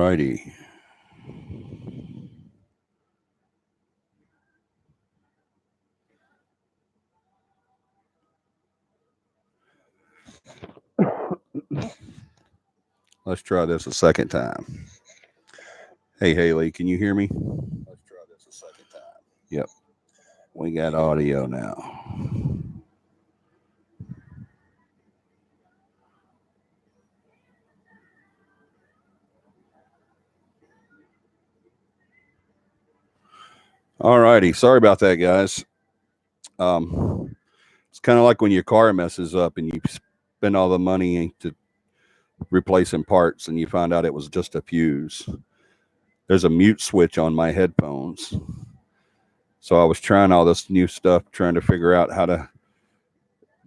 righty. Let's try this a second time. Hey, Haley, can you hear me? Let's try this a second time. Yep. We got audio now. All righty. Sorry about that, guys. It's kind of like when your car messes up and you spend all the money to replacing parts and you find out it was just a fuse. There's a mute switch on my headphones. So I was trying all this new stuff, trying to figure out how to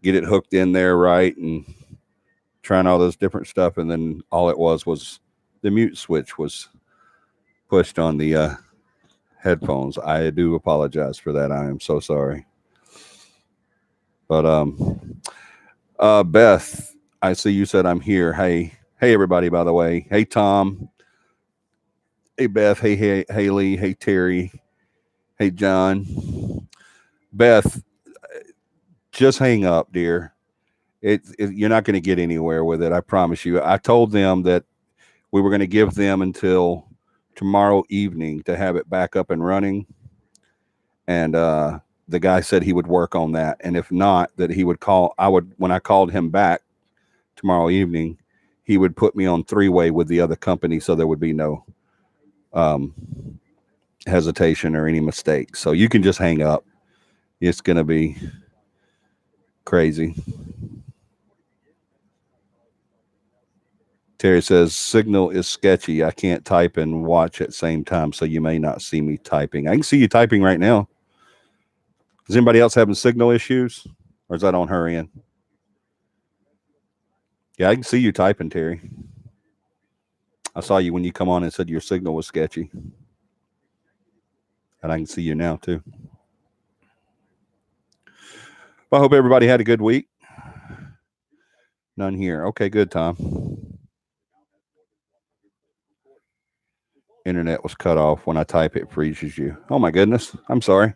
get it hooked in there right and trying all this different stuff. And then all it was the mute switch was pushed on the headphones. I do apologize for that. I am so sorry. But Beth, I see you said I'm here. Hey everybody, by the way. Hey Tom. Hey Beth. Hey Haley. Hey Terry. Hey John. Beth, just hang up, dear. You're not going to get anywhere with it. I promise you. I told them that we were going to give them until tomorrow evening to have it back up and running. And the guy said he would work on that. And if not, that he would call. When I called him back tomorrow evening, he would put me on three-way with the other company so there would be no hesitation or any mistakes. So you can just hang up. It's going to be crazy. Terry says, signal is sketchy. I can't type and watch at the same time, so you may not see me typing. I can see you typing right now. Is anybody else having signal issues? Or is that on her end? Yeah, I can see you typing, Terry. I saw you when you come on and said your signal was sketchy. And I can see you now, too. Well, I hope everybody had a good week. None here. Okay, good, Tom. Internet was cut off. When I type, it freezes you. Oh, my goodness. I'm sorry.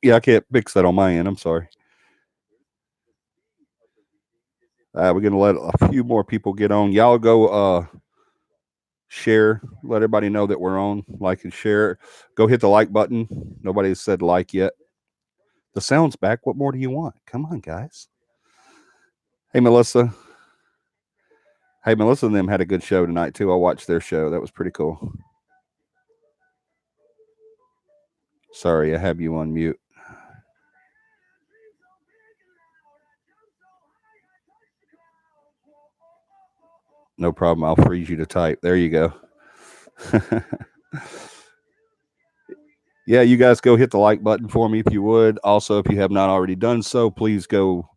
Yeah, I can't fix that on my end. I'm sorry. We're going to let a few more people get on. Y'all go share. Let everybody know that we're on. Like and share. Go hit the like button. Nobody said like yet. The sound's back. What more do you want? Come on, guys. Hey, Melissa. Hey, Melissa and them had a good show tonight, too. I watched their show. That was pretty cool. Sorry, I have you on mute. No problem. I'll freeze you to type. There you go. Yeah, you guys go hit the like button for me if you would. Also, if you have not already done so, please go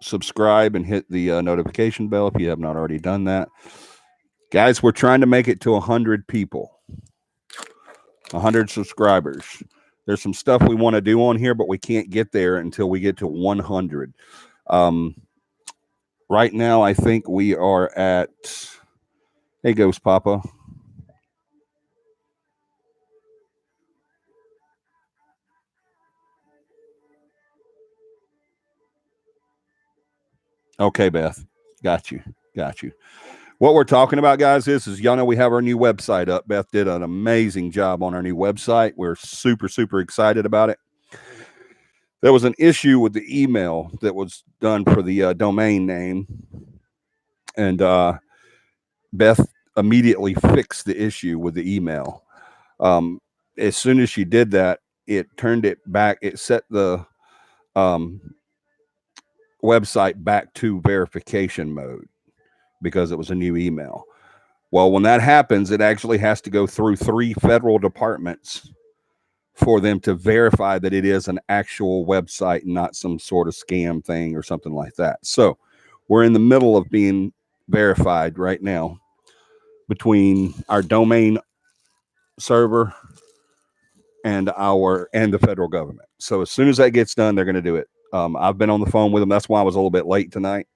subscribe and hit the notification bell if you have not already done that. Guys, we're trying to make it to 100 people, 100 subscribers. There's some stuff we want to do on here, but we can't get there until we get to 100. Right now, I think we are at, hey, Ghost Papa. Okay, Beth. Got you. What we're talking about, guys, is y'all know we have our new website up. Beth did an amazing job on our new website. We're super, super excited about it. There was an issue with the email that was done for the domain name. And Beth immediately fixed the issue with the email. As soon as she did that, it turned it back. It set the website back to verification mode because it was a new email. Well, when that happens, it actually has to go through 3 federal departments for them to verify that it is an actual website and not some sort of scam thing or something like that. So we're in the middle of being verified right now between our domain server and the federal government. So as soon as that gets done, they're going to do it. I've been on the phone with them. That's why I was a little bit late tonight.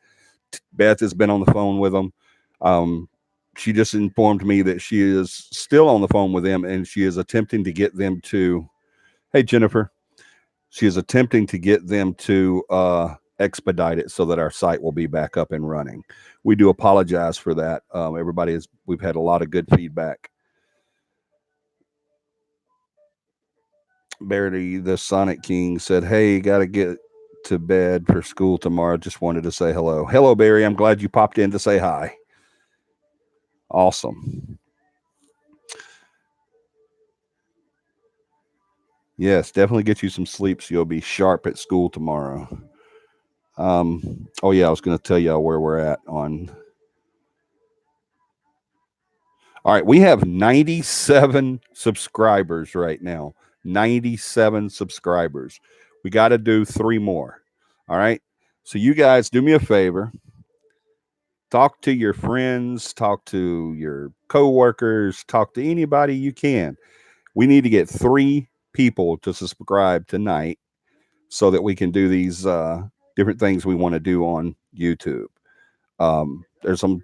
Beth has been on the phone with them. Um, she just informed me that she is still on the phone with them, and she is attempting to get them to. Hey, Jennifer. She is attempting to get them to expedite it so that our site will be back up and running. We do apologize for that. Everybody is. We've had a lot of good feedback. Barry, the Sonic King, said, "Hey, got to get to bed for school tomorrow. Just wanted to say hello. Hello, Barry. I'm glad you popped in to say hi. Awesome. Yes, definitely get you some sleep so you'll be sharp at school tomorrow. Oh yeah, I was going to tell y'all where we're at on. All right, we have 97 subscribers right now. 97 subscribers. We got to do 3 more. All right. So you guys do me a favor. Talk to your friends, talk to your coworkers, talk to anybody you can. We need to get 3 people to subscribe tonight so that we can do these different things we want to do on YouTube. There's some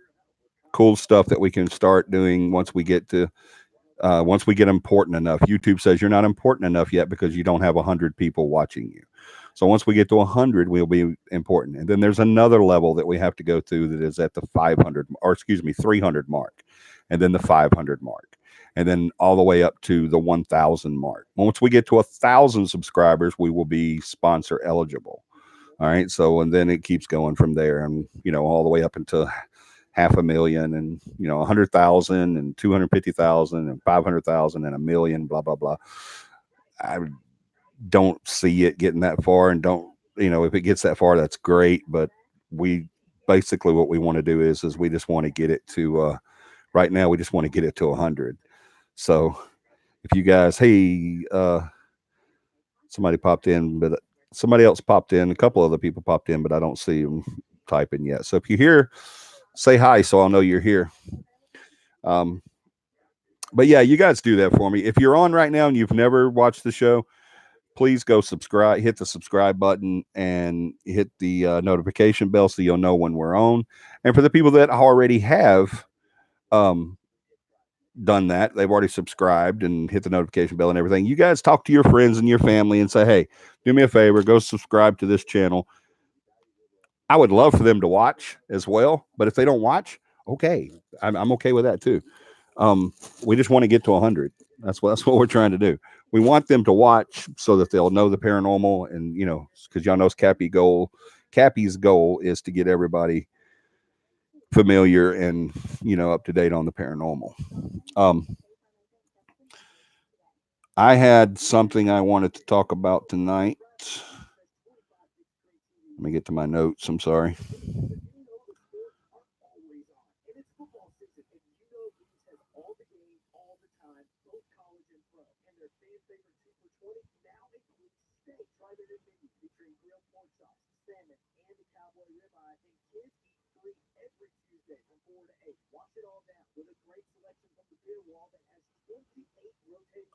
cool stuff that we can start doing once we get important enough. YouTube says you're not important enough yet because you don't have 100 people watching you. So once we get to 100, we'll be important. And then there's another level that we have to go through that is at the 300 mark, and then the 500 mark, and then all the way up to the 1,000 mark. Once we get to 1,000 subscribers, we will be sponsor eligible. All right. So, and then it keeps going from there, and, all the way up into 500,000 and 100,000 and 250,000 and 500,000 and a million, blah blah blah. I don't see it getting that far, and don't if it gets that far, that's great. But we basically what we want to do is we just want to get it to right now. We just want to get it to 100. So if you guys, hey, somebody popped in, but somebody else popped in. A couple other people popped in, but I don't see them typing yet. So if you're here, say hi so I'll know you're here. But yeah, you guys do that for me. If you're on right now and you've never watched the show, please go subscribe, hit the subscribe button, and hit the notification bell so you'll know when we're on. And for the people that already have done that, they've already subscribed and hit the notification bell and everything. You guys talk to your friends and your family and say, hey, do me a favor, go subscribe to this channel. I would love for them to watch as well, but if they don't watch, okay, I'm okay with that too. We just want to get to 100. That's what we're trying to do. We want them to watch so that they'll know the paranormal, and because y'all know CAPI's goal is to get everybody familiar and up to date on the paranormal. I had something I wanted to talk about tonight. Let me get to my notes. I'm sorry.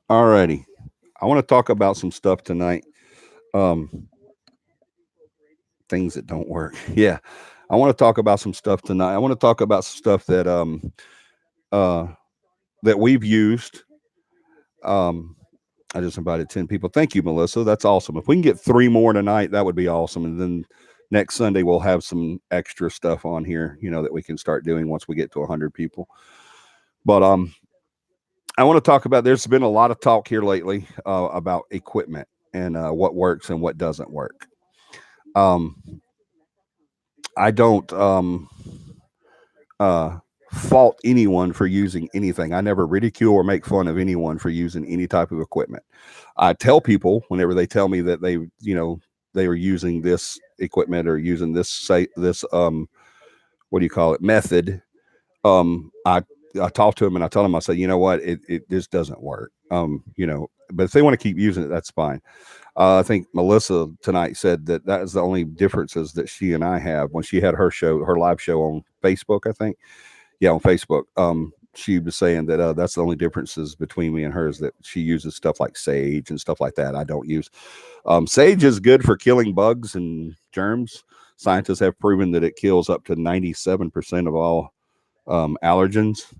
All righty. I want to talk about some stuff tonight. Things that don't work. Yeah. I want to talk about some stuff tonight. I want to talk about some stuff that that we've used. I just invited 10 people. Thank you, Melissa. That's awesome. If we can get 3 more tonight, that would be awesome. And then next Sunday we'll have some extra stuff on here, that we can start doing once we get to 100 people. But I want to talk about. There's been a lot of talk here lately about equipment and what works and what doesn't work. I don't fault anyone for using anything. I never ridicule or make fun of anyone for using any type of equipment. I tell people whenever they tell me that they are using this equipment or using this what do you call it, method. I talk to them and I tell them, I say, you know what, it just doesn't work. But if they want to keep using it, that's fine. I think Melissa tonight said that is the only differences that she and I have when she had her live show on Facebook, I think. Yeah, on Facebook. she was saying that that's the only differences between me and her is that she uses stuff like sage and stuff like that. I don't use. Sage is good for killing bugs and germs. Scientists have proven that it kills up to 97% of all allergens,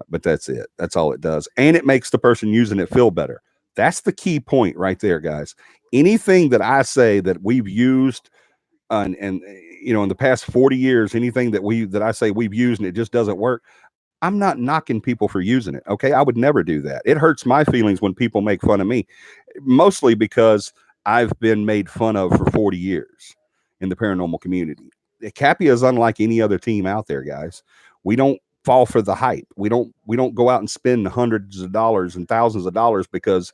but that's it. That's all it does. And it makes the person using it feel better. That's the key point right there, guys. Anything that I say that we've used and you know, in the past 40 years, anything that I say we've used and it just doesn't work, I'm not knocking people for using it. Okay. I would never do that. It hurts my feelings when people make fun of me, mostly because I've been made fun of for 40 years in the paranormal community. CAPI is unlike any other team out there, guys. We don't fall for the hype. We don't go out and spend hundreds of dollars and thousands of dollars because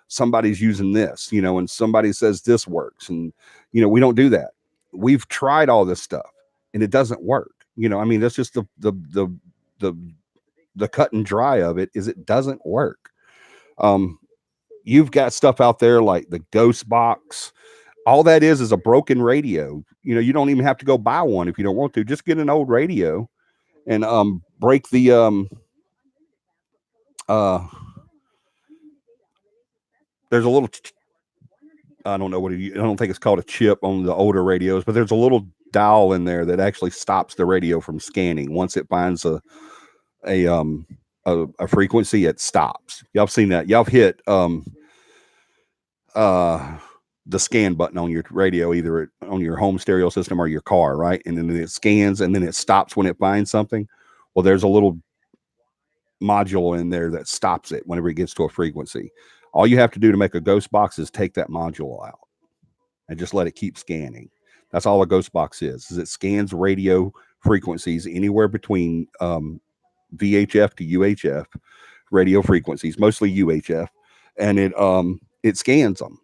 somebody's using this, you know, and somebody says this works. And, you know, we don't do that. We've tried all this stuff and it doesn't work. You know, I mean, that's just the cut and dry of it is it doesn't work. You've got stuff out there like the ghost box. All that is a broken radio. You know, you don't even have to go buy one if you don't want to. Just get an old radio and break the there's a little I don't know I don't think it's called a chip on the older radios, but there's a little dial in there that actually stops the radio from scanning. Once it finds a frequency, it stops. Y'all have seen that. Y'all have hit the scan button on your radio, either on your home stereo system or your car, right? And then it scans and then it stops when it finds something. Well, there's a little module in there that stops it whenever it gets to a frequency. All you have to do to make a ghost box is take that module out and just let it keep scanning. That's all a ghost box is it scans radio frequencies anywhere between VHF to UHF radio frequencies, mostly UHF, and it scans them.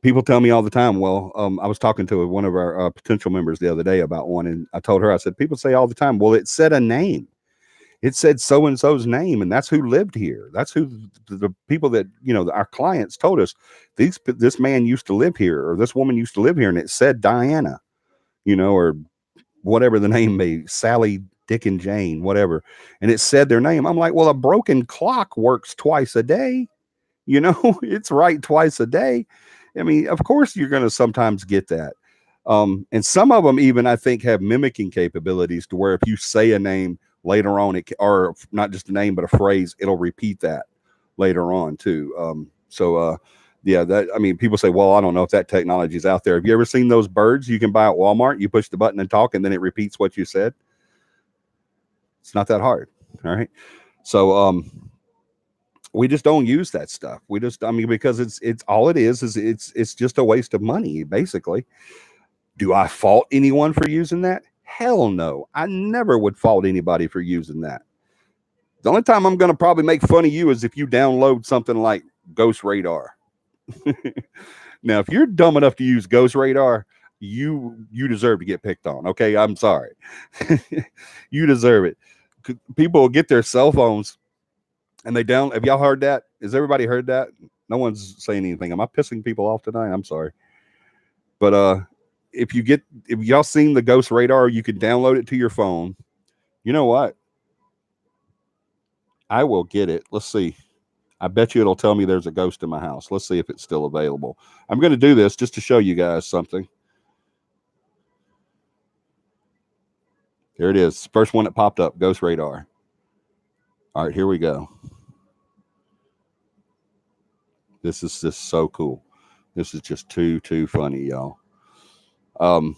People tell me all the time, well, I was talking to one of our potential members the other day about one, and I told her, I said, people say all the time, well, it said a name. It said so-and-so's name, and that's who lived here. That's who the people that, you know, our clients told us, this man used to live here, or this woman used to live here, and it said Diana, you know, or whatever the name may be, Sally, Dick, and Jane, whatever. And it said their name. I'm like, well, a broken clock works twice a day. You know, it's right twice a day. I mean, of course, you're going to sometimes get that. And some of them even, I think, have mimicking capabilities to where if you say a name later on, or not just a name, but a phrase, it'll repeat that later on too. Yeah, that, I mean, people say, well, I don't know if that technology is out there. Have you ever seen those birds you can buy at Walmart? You push the button and talk, and then it repeats what you said. It's not that hard. All right. So, we just don't use that stuff. We just, I mean, because it's all it is it's just a waste of money, basically. Do I fault anyone for using that? Hell no. I never would fault anybody for using that. The only time I'm going to probably make fun of you is if you download something like Ghost Radar. Now, if you're dumb enough to use Ghost Radar, you deserve to get picked on. Okay, I'm sorry. You deserve it. People will get their cell phones and they have y'all heard that? Has everybody heard that? No one's saying anything. Am I pissing people off tonight? I'm sorry. But if y'all seen the Ghost Radar, you can download it to your phone. You know what? I will get it. Let's see. I bet you it'll tell me there's a ghost in my house. Let's see if it's still available. I'm going to do this just to show you guys something. There it is. First one that popped up, Ghost Radar. All right, here we go. This is just so cool. This is just too funny, y'all. All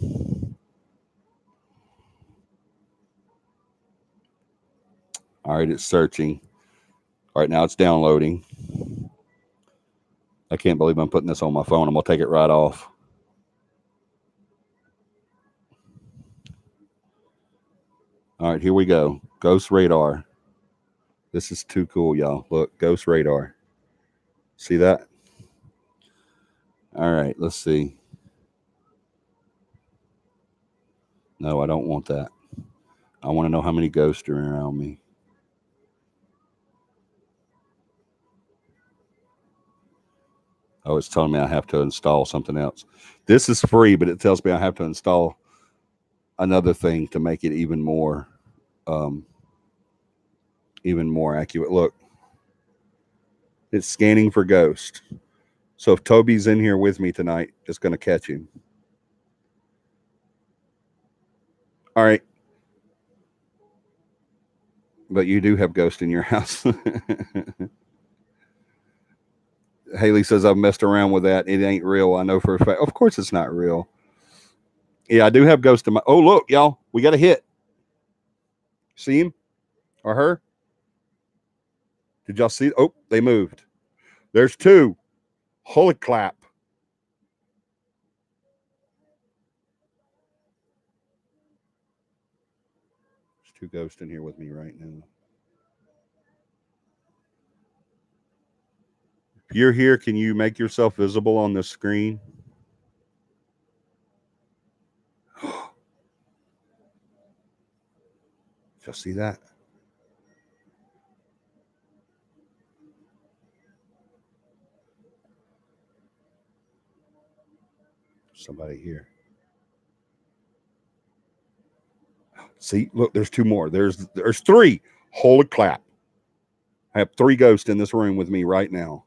right, it's searching. All right, now it's downloading. I can't believe I'm putting this on my phone. I'm going to take it right off. All right, here we go. Ghost Radar. This is too cool, y'all. Look, Ghost Radar. See that? All right, let's see. No, I don't want that. I want to know how many ghosts are around me. Oh, it's telling me I have to install something else. This is free, but it tells me I have to install another thing to make it even more even more accurate. Look, it's scanning for ghosts. So if Toby's in here with me tonight, it's going to catch him. All right. But you do have ghosts in your house. Haley says, I've messed around with that. It ain't real. I know for a fact. Of course it's not real. Yeah, I do have ghosts in my... Oh, look, y'all. We got a hit. See him? Or her? Did y'all see? Oh, they moved. There's two. Holy clap. There's two ghosts in here with me right now. If you're here, can you make yourself visible on the screen? Did y'all see that? Somebody here. See, look, there's two more. There's three. Holy clap. I have three ghosts in this room with me right now.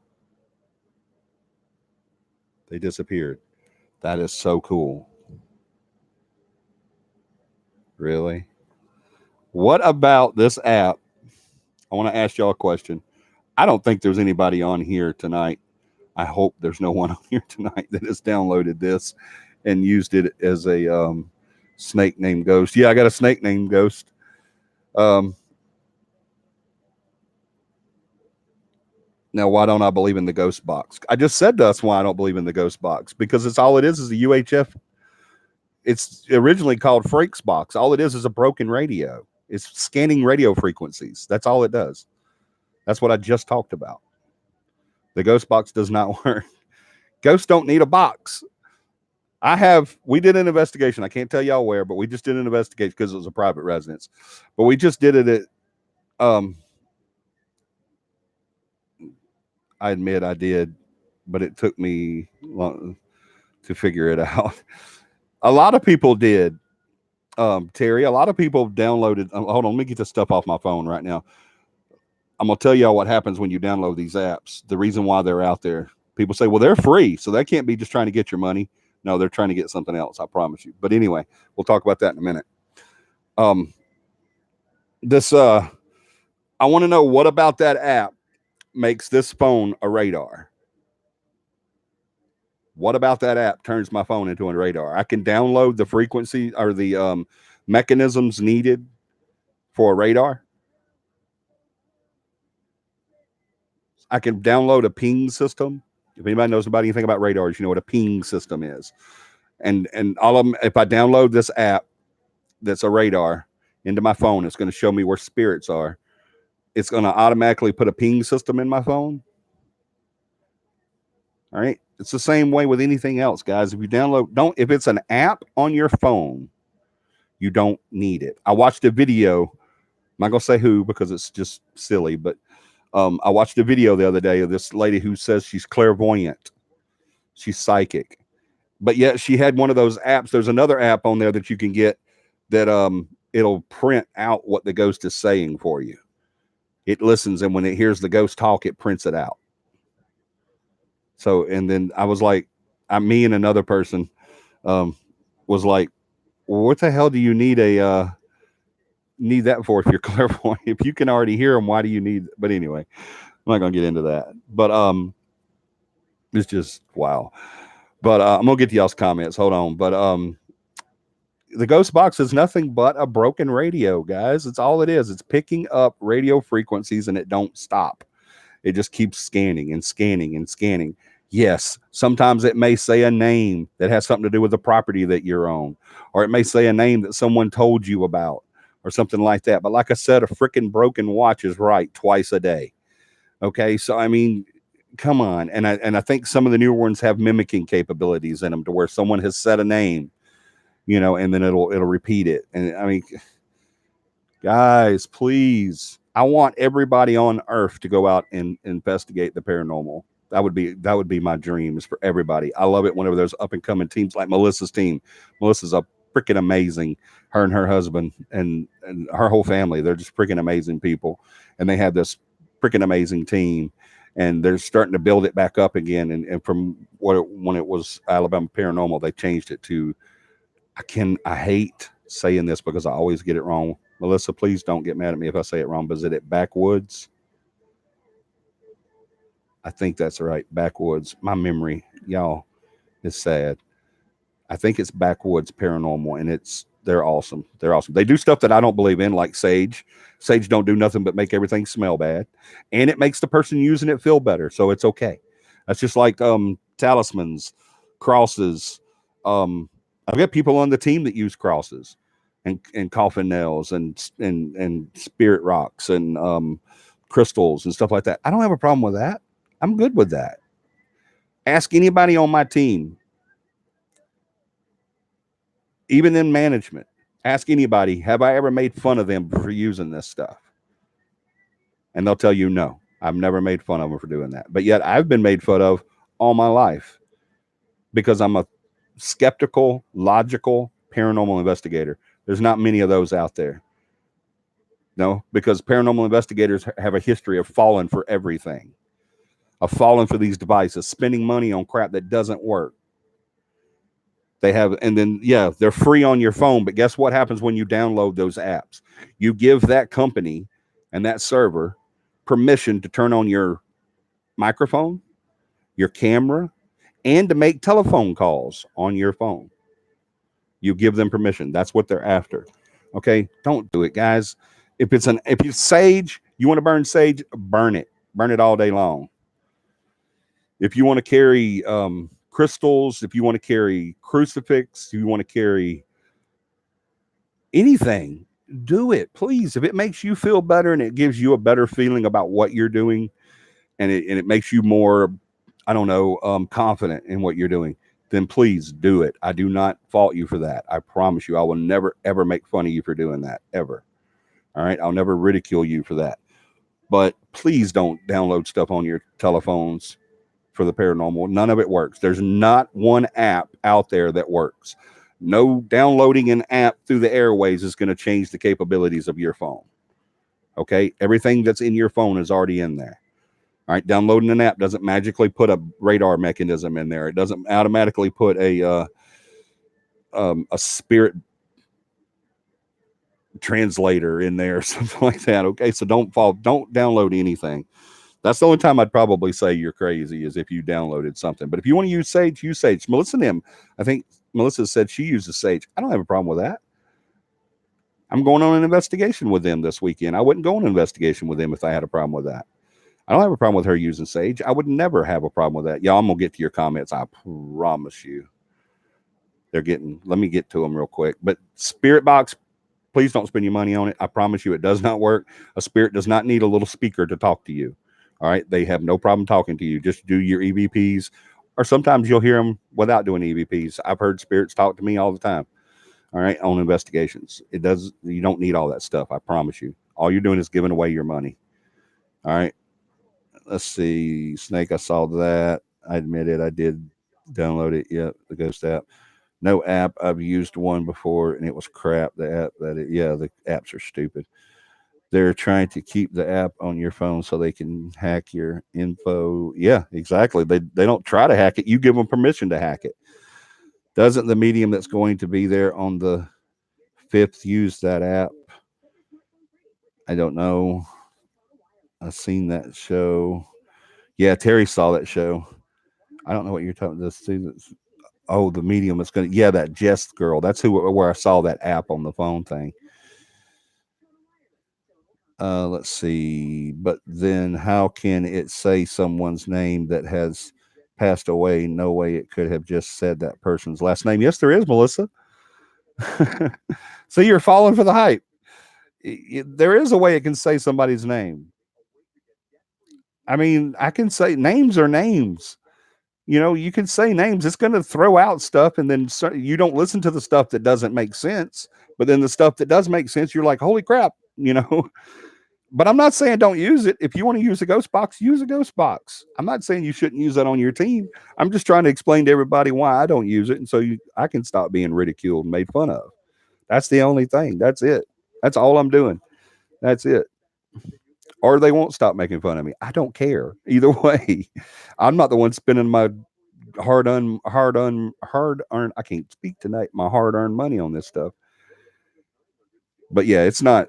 They disappeared. That is so cool. Really? What about this app? I want to ask y'all a question. I don't think there's anybody on here tonight. I hope there's no one on here tonight that has downloaded this and used it as a snake named Ghost. Yeah, I got a snake named Ghost. Now, why don't I believe in the ghost box? I just said that's why I don't believe in the ghost box, because it's all it is a UHF. It's originally called Frakes box. All it is a broken radio. It's scanning radio frequencies. That's all it does. That's what I just talked about. The ghost box does not work. Ghosts don't need a box. We did an investigation. I can't tell y'all where, but we just did an investigation because it was a private residence. But we just did it at, I admit I did, but it took me long to figure it out. A lot of people did, Terry. A lot of people downloaded. Hold on, let me get this stuff off my phone right now. I'm going to tell y'all what happens when you download these apps. The reason why they're out there. People say, well, they're free, so they can't be just trying to get your money. No, they're trying to get something else, I promise you. But anyway, we'll talk about that in a minute. I want to know, what about that app makes this phone a radar? What about that app turns my phone into a radar? I can download the frequency or the mechanisms needed for a radar. I can download a ping system. If anybody knows about anything about radars, you know what a ping system is. And all of them, if I download this app that's a radar into my phone, it's going to show me where spirits are. It's going to automatically put a ping system in my phone. All right. It's the same way with anything else, guys. If you download, if it's an app on your phone, you don't need it. I watched a video. I'm not going to say who because it's just silly, but I watched a video the other day of this lady who says she's clairvoyant. She's psychic. But yet she had one of those apps. There's another app on there that you can get that it'll print out what the ghost is saying for you. It listens, and when it hears the ghost talk, it prints it out. So, and then I was like, me and another person was like, well, what the hell do you need need that for if you're clairvoyant? If you can already hear them, why do you need? But anyway, I'm not gonna get into that. But it's just wow. But I'm gonna get to y'all's comments. Hold on. But the ghost box is nothing but a broken radio, guys. It's all it is. It's picking up radio frequencies and it don't stop. It just keeps scanning and scanning and scanning. Yes, sometimes it may say a name that has something to do with the property that you're on, or it may say a name that someone told you about, or something like that. But like I said, a freaking broken watch is right twice a day. Okay, so I mean, come on. And I think some of the newer ones have mimicking capabilities in them to where someone has said a name, and then it'll repeat it. And I mean, guys, please, I want everybody on earth to go out and investigate the paranormal. That would be my dream, is for everybody. I love it whenever there's up and coming teams like Melissa's team. Melissa's a freaking amazing. Her and her husband and her whole family, they're just freaking amazing people. And they have this freaking amazing team. And they're starting to build it back up again. And from when it was Alabama Paranormal, they changed it to, I hate saying this because I always get it wrong. Melissa, please don't get mad at me if I say it wrong. But is it Backwoods? I think that's right. Backwoods. My memory, y'all, is sad. I think it's Backwoods Paranormal, and they're awesome. They're awesome. They do stuff that I don't believe in, like sage. Sage don't do nothing but make everything smell bad, and it makes the person using it feel better. So it's okay. That's just like talismans, crosses. I've got people on the team that use crosses and coffin nails and spirit rocks and crystals and stuff like that. I don't have a problem with that. I'm good with that. Ask anybody on my team, even in management. Ask anybody, have I ever made fun of them for using this stuff? And they'll tell you no. I've never made fun of them for doing that. But yet I've been made fun of all my life because I'm a skeptical, logical, paranormal investigator. There's not many of those out there. No, because paranormal investigators have a history of falling for everything, of falling for these devices, spending money on crap that doesn't work. They have, and then, yeah, they're free on your phone. But guess what happens when you download those apps? You give that company and that server permission to turn on your microphone, your camera, and to make telephone calls on your phone. You give them permission. That's what they're after. Okay, don't do it, guys. If it's sage, you want to burn sage, burn it all day long. If you want to carry crystals, if you want to carry crucifix, if you want to carry anything, do it, please. If it makes you feel better and it gives you a better feeling about what you're doing, and it makes you more, I don't know, confident in what you're doing, then please do it. I do not fault you for that. I promise you, I will never, ever make fun of you for doing that, ever. All right? I'll never ridicule you for that. But please don't download stuff on your telephones for the paranormal. None of it works. There's not one app out there that works. No downloading an app through the airways is going to change the capabilities of your phone. Okay? Everything that's in your phone is already in there. All right, downloading an app doesn't magically put a radar mechanism in there. It doesn't automatically put a spirit translator in there or something like that. Okay, so don't download anything. That's the only time I'd probably say you're crazy is if you downloaded something. But if you want to use sage, use sage. Melissa and him, I think Melissa said she uses sage. I don't have a problem with that. I'm going on an investigation with them this weekend. I wouldn't go on an investigation with them if I had a problem with that. I don't have a problem with her using sage. I would never have a problem with that. Y'all, I'm going to get to your comments. I promise you. Let me get to them real quick. But Spirit Box, please don't spend your money on it. I promise you it does not work. A spirit does not need a little speaker to talk to you. All right. They have no problem talking to you. Just do your EVPs, or sometimes you'll hear them without doing EVPs. I've heard spirits talk to me all the time. All right. On investigations. You don't need all that stuff. I promise you. All you're doing is giving away your money. All right. Let's see. Snake, I saw that. I admit it. I did download it. Yep. The Ghost app. No app. I've used one before and it was crap. The apps are stupid. They're trying to keep the app on your phone so they can hack your info. Yeah, exactly. They don't try to hack it. You give them permission to hack it. Doesn't the medium that's going to be there on the 5th use that app? I don't know. I've seen that show. Yeah, Terry saw that show. I don't know what you're talking about. The medium is going to, that Jess girl. That's where I saw that app on the phone thing. Let's see. But then how can it say someone's name that has passed away? No way it could have just said that person's last name. Yes, there is, Melissa. So you're falling for the hype. There is a way it can say somebody's name. I mean, I can say names are names. You can say names. It's going to throw out stuff, and then you don't listen to the stuff that doesn't make sense. But then the stuff that does make sense, you're like, holy crap, But I'm not saying don't use it. If you want to use a ghost box, use a ghost box. I'm not saying you shouldn't use that on your team. I'm just trying to explain to everybody why I don't use it, and so I can stop being ridiculed and made fun of. That's the only thing. That's it. That's all I'm doing. That's it. Or they won't stop making fun of me. I don't care. Either way, I'm not the one spending my hard earned. I can't speak tonight. My hard earned money on this stuff. But yeah, it's not.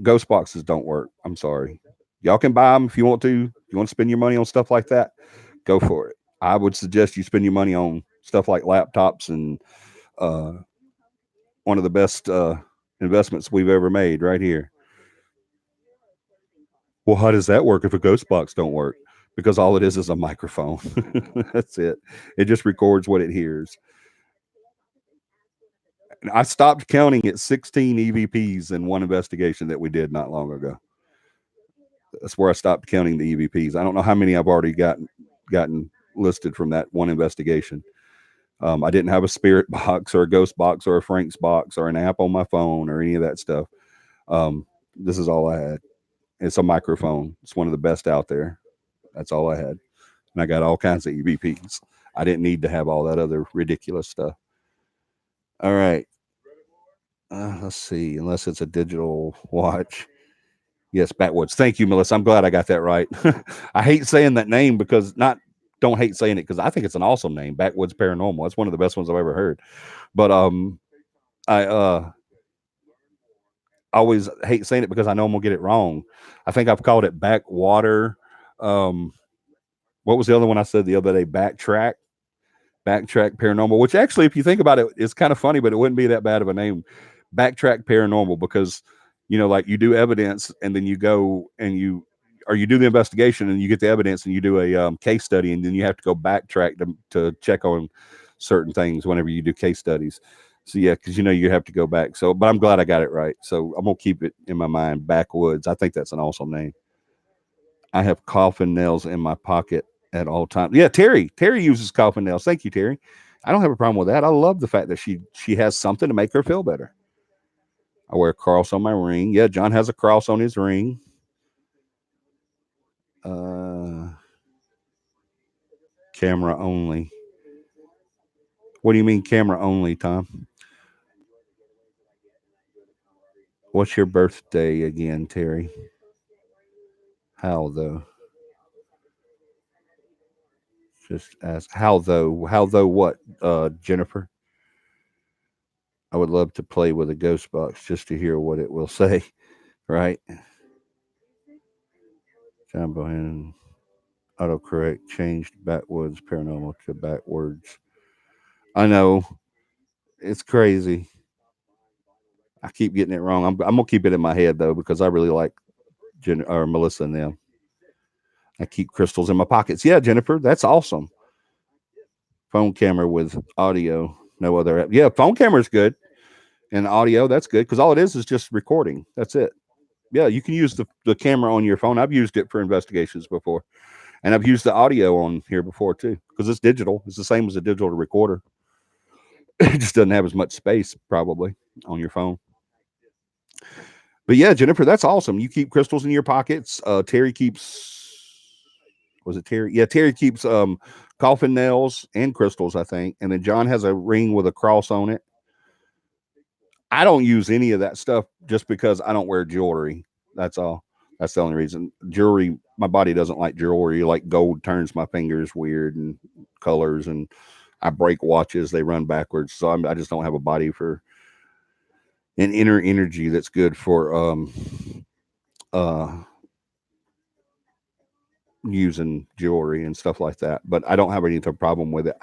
Ghost boxes don't work. I'm sorry. Y'all can buy them if you want to. If you want to spend your money on stuff like that, go for it. I would suggest you spend your money on stuff like laptops and uh, one of the best investments we've ever made right here. Well, how does that work if a ghost box don't work? Because all it is a microphone. That's it. It just records what it hears. And I stopped counting at 16 EVPs in one investigation that we did not long ago. That's where I stopped counting the EVPs. I don't know how many I've already gotten listed from that one investigation. I didn't have a spirit box or a ghost box or a Frank's box or an app on my phone or any of that stuff. This is all I had. It's a microphone. It's one of the best out there. That's all I had. And I got all kinds of EVPs. I didn't need to have all that other ridiculous stuff. All right. Let's see. Unless it's a digital watch. Yes, Backwoods. Thank you, Melissa. I'm glad I got that right. I hate saying that name because don't hate saying it because I think it's an awesome name, Backwoods Paranormal. It's one of the best ones I've ever heard. But I always hate saying it because I know I'm gonna get it wrong. I think I've called it backwater. Um, what was the other one I said the other day? Backtrack Paranormal, which actually, if you think about it, it's kind of funny, but it wouldn't be that bad of a name. Backtrack Paranormal, because like you do evidence and then you go and you do the investigation and you get the evidence and you do a case study and then you have to go backtrack to check on certain things whenever you do case studies. So yeah, because you have to go back. So, but I'm glad I got it right. So I'm gonna keep it in my mind. Backwoods. I think that's an awesome name. I have coffin nails in my pocket at all times. Yeah, Terry. Terry uses coffin nails. Thank you, Terry. I don't have a problem with that. I love the fact that she has something to make her feel better. I wear a cross on my ring. Yeah, John has a cross on his ring. Camera only. What do you mean camera only, Tom? What's your birthday again, Terry? How though? Just ask how though. How though what, Jennifer? I would love to play with a ghost box just to hear what it will say. Right? John Bohannon. Autocorrect changed backwards paranormal to backwards. I know. It's crazy. I keep getting it wrong. I'm gonna keep it in my head though because I really like or Melissa and them. I keep crystals in my pockets. Yeah, Jennifer, that's awesome. Phone camera with audio, no other app. Yeah, phone camera is good, and audio that's good because all it is just recording. That's it. Yeah, you can use the camera on your phone. I've used it for investigations before, and I've used the audio on here before too because it's digital. It's the same as a digital recorder. It just doesn't have as much space probably on your phone. But yeah, Jennifer, that's awesome. You keep crystals in your pockets. Terry keeps, was it Terry? Yeah, Terry keeps coffin nails and crystals, I think. And then John has a ring with a cross on it. I don't use any of that stuff just because I don't wear jewelry. That's all. That's the only reason. Jewelry, my body doesn't like jewelry. Like gold turns my fingers weird and colors, and I break watches. They run backwards. So I just don't have a body for an inner energy that's good for using jewelry and stuff like that. But I don't have any problem with it.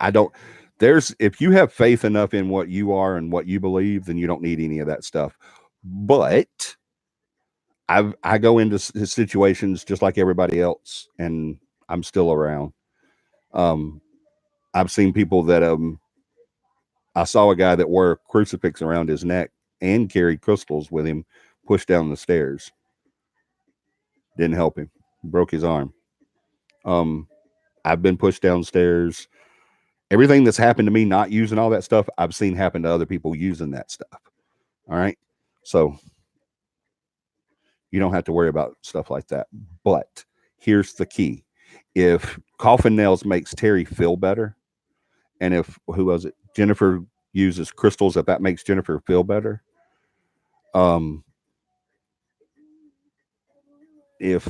If you have faith enough in what you are and what you believe, then you don't need any of that stuff. But I go into situations just like everybody else, and I'm still around. I've seen people that I saw a guy that wore a crucifix around his neck and carried crystals with him, pushed down the stairs. Didn't help him. Broke his arm. I've been pushed downstairs. Everything that's happened to me not using all that stuff, I've seen happen to other people using that stuff. All right. So, You don't have to worry about stuff like that. But here's the key. If coffin nails makes Terry feel better, and if, who was it? Jennifer uses crystals, if that makes Jennifer feel better. If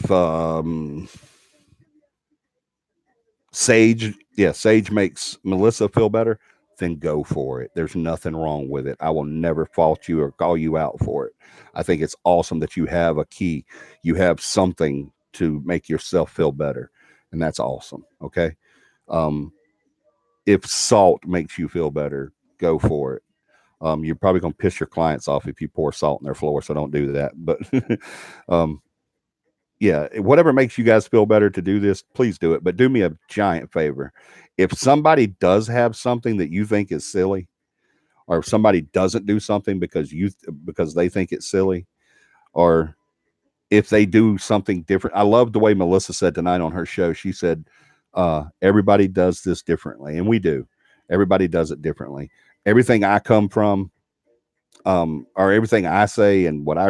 Sage makes Melissa feel better, then go for it. There's nothing wrong with it. I will never fault you or call you out for it. I think it's awesome that you have a key. You have something to make yourself feel better. And that's awesome. Okay. If salt makes you feel better, go for it. You're probably going to piss your clients off if you pour salt in their floor. So don't do that. But, yeah, whatever makes you guys feel better to do this, please do it. But do me a giant favor. If somebody does have something that you think is silly, or if somebody doesn't do something because they think it's silly, or if they do something different. I love the way Melissa said tonight on her show. She said, everybody does this differently. And we do. Everybody does it differently. Everything I come from, or everything I say and what I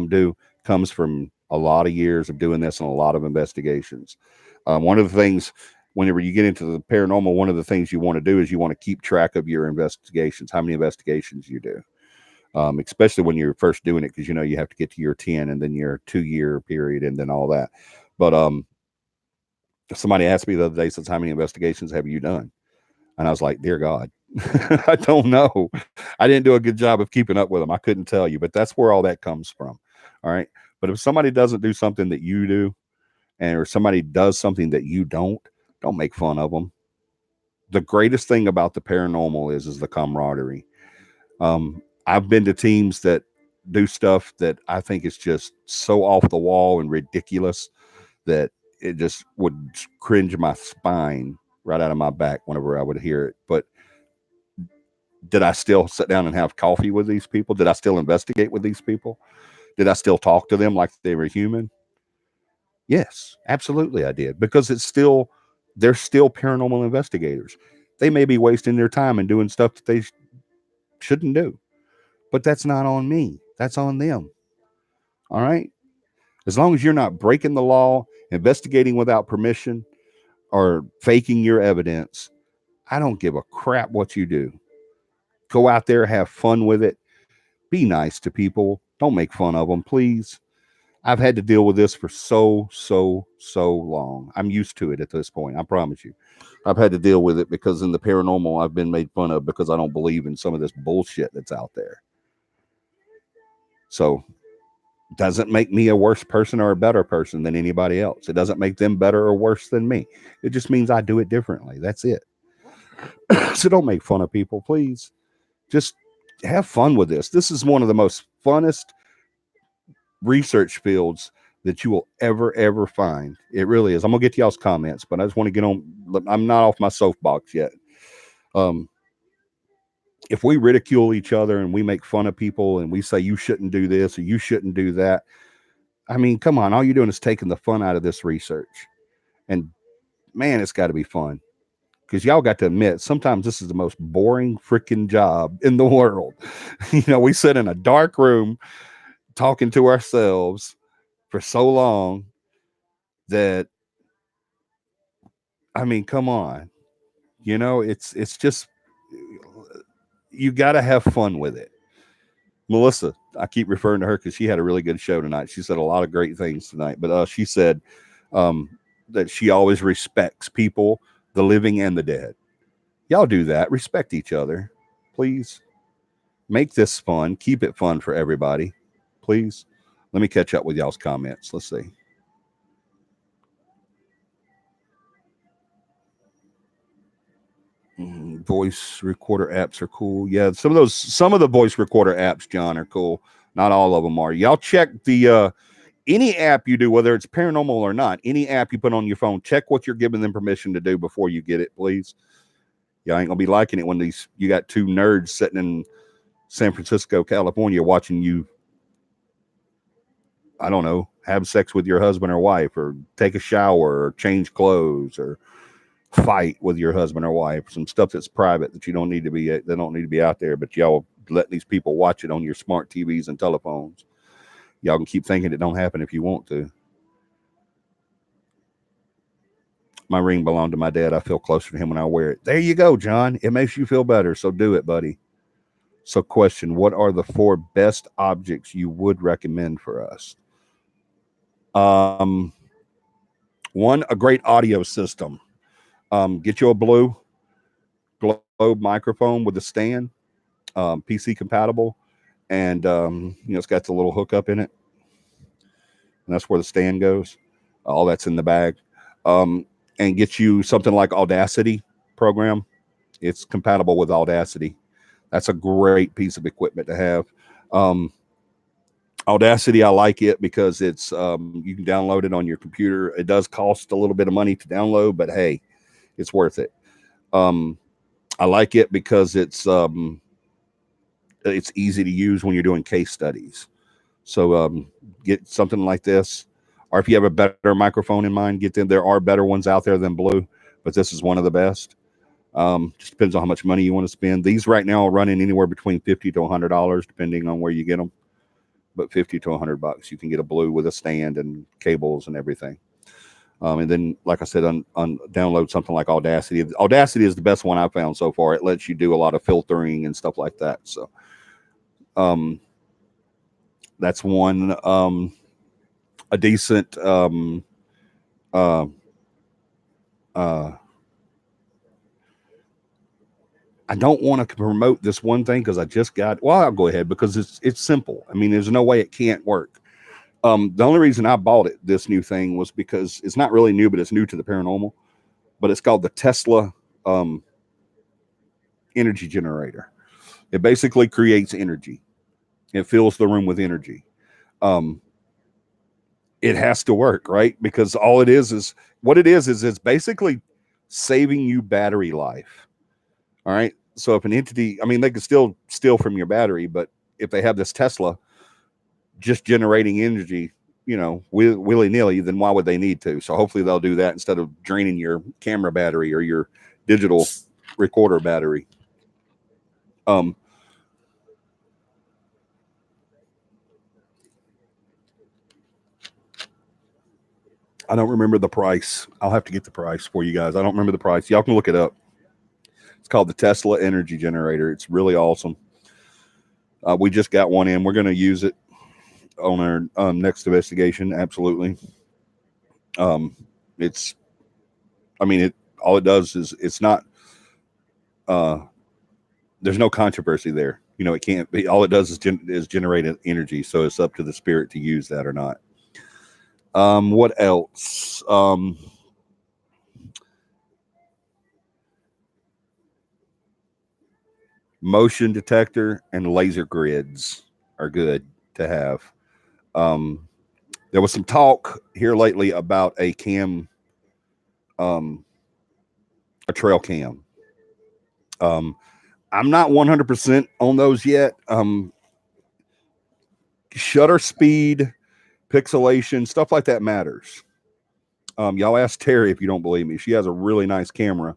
do comes from a lot of years of doing this and a lot of investigations. One of the things, whenever you get into the paranormal, one of the things you want to do is you want to keep track of your investigations, how many investigations you do, especially when you're first doing it, because you know you have to get to your 10 and then your 2-year period and then all that. But somebody asked me the other day, says, how many investigations have you done? And I was like, dear God, I don't know. I didn't do a good job of keeping up with them. I couldn't tell you, but that's where all that comes from. All right. But if somebody doesn't do something that you do, and or somebody does something that you don't make fun of them. The greatest thing about the paranormal is the camaraderie. I've been to teams that do stuff that I think is just so off the wall and ridiculous that it just would cringe my spine right out of my back whenever I would hear it. But did I still sit down and have coffee with these people? Did I still investigate with these people? Did I still talk to them like they were human? Yes, absolutely I did, because they're still paranormal investigators. They may be wasting their time and doing stuff that they shouldn't do, but that's not on me. That's on them. All right. As long as you're not breaking the law, investigating without permission, or faking your evidence, I don't give a crap what you do. Go out there, have fun with it. Be nice to people. Don't make fun of them, please. I've had to deal with this for so long. I'm used to it at this point. I promise you. I've had to deal with it because in the paranormal, I've been made fun of because I don't believe in some of this bullshit that's out there. So doesn't make me a worse person or a better person than anybody else. It doesn't make them better or worse than me. It just means I do it differently. That's it. So don't make fun of people, please. Just have fun with this. This is one of the most funnest research fields that you will ever find. It really is. I'm gonna get to y'all's comments, but I just want to get on. I'm not off my soapbox yet. If we ridicule each other and we make fun of people and we say you shouldn't do this or you shouldn't do that, I mean, come on, all you're doing is taking the fun out of this research. And man, it's got to be fun, because y'all got to admit sometimes this is the most boring freaking job in the world. You know, we sit in a dark room talking to ourselves for so long that, I mean, come on, you know, it's just, you got to have fun with it. Melissa, I keep referring to her because she had a really good show tonight. She said a lot of great things tonight, but she said that she always respects people, the living and the dead. Y'all do that. Respect each other, please. Make this fun. Keep it fun for everybody, please. Let me catch up with y'all's comments. Let's see. Voice recorder apps are cool. Yeah, some of the voice recorder apps, John, are cool. Not all of them are. Y'all check the any app you do, whether it's paranormal or not, any app you put on your phone, check what you're giving them permission to do before you get it, please. Y'all ain't gonna be liking it when you got two nerds sitting in San Francisco, California, watching you, I don't know, have sex with your husband or wife, or take a shower, or change clothes, or fight with your husband or wife. Some stuff that's private that they don't need to be out there, but y'all let these people watch it on your smart TVs and telephones. Y'all can keep thinking it don't happen if you want to. My ring belonged to my dad. I feel closer to him when I wear it. There you go, John. It makes you feel better, so do it, buddy. So, question: what are the 4 best objects you would recommend for us? Um, One, a great audio system. Get you a blue Globe microphone with a stand, PC compatible, and it's got the little hookup in it, and that's where the stand goes. All that's in the bag. And get you something like Audacity program. It's compatible with Audacity. That's a great piece of equipment to have. Audacity, I like it because it's you can download it on your computer. It does cost a little bit of money to download, but hey, it's worth it. I like it because it's easy to use when you're doing case studies. So get something like this, or if you have a better microphone in mind, get them. There are better ones out there than Blue, but this is one of the best. Just depends on how much money you want to spend. These right now are running anywhere between $50 to $100, depending on where you get them. But $50 to $100, you can get a Blue with a stand and cables and everything. And then, like I said, download something like Audacity. Audacity is the best one I've found so far. It lets you do a lot of filtering and stuff like that. So that's one. A decent I don't want to promote this one thing because I just got. Well, I'll go ahead because it's simple. I mean, there's no way it can't work. The only reason I bought this new thing was because it's not really new, but it's new to the paranormal. But it's called the Tesla energy generator. It basically creates energy. It fills the room with energy. It has to work, right? Because all it is what it is it's basically saving you battery life. All right. So if an entity, I mean, they could still steal from your battery, but if they have this Tesla just generating energy, willy nilly, then why would they need to? So hopefully they'll do that instead of draining your camera battery or your digital recorder battery. I don't remember the price. I'll have to get the price for you guys. I don't remember the price. Y'all can look it up. It's called the Tesla energy generator. It's really awesome. We just got one in. We're going to use it on our next investigation. Absolutely. All it does is it's not, there's no controversy there. It can't be, all it does is generate energy. So it's up to the spirit to use that or not. What else? Motion detector and laser grids are good to have. There was some talk here lately about a cam, a trail cam. I'm not 100% on those yet. Shutter speed, pixelation, stuff like that matters. Y'all ask Terry if you don't believe me. She has a really nice camera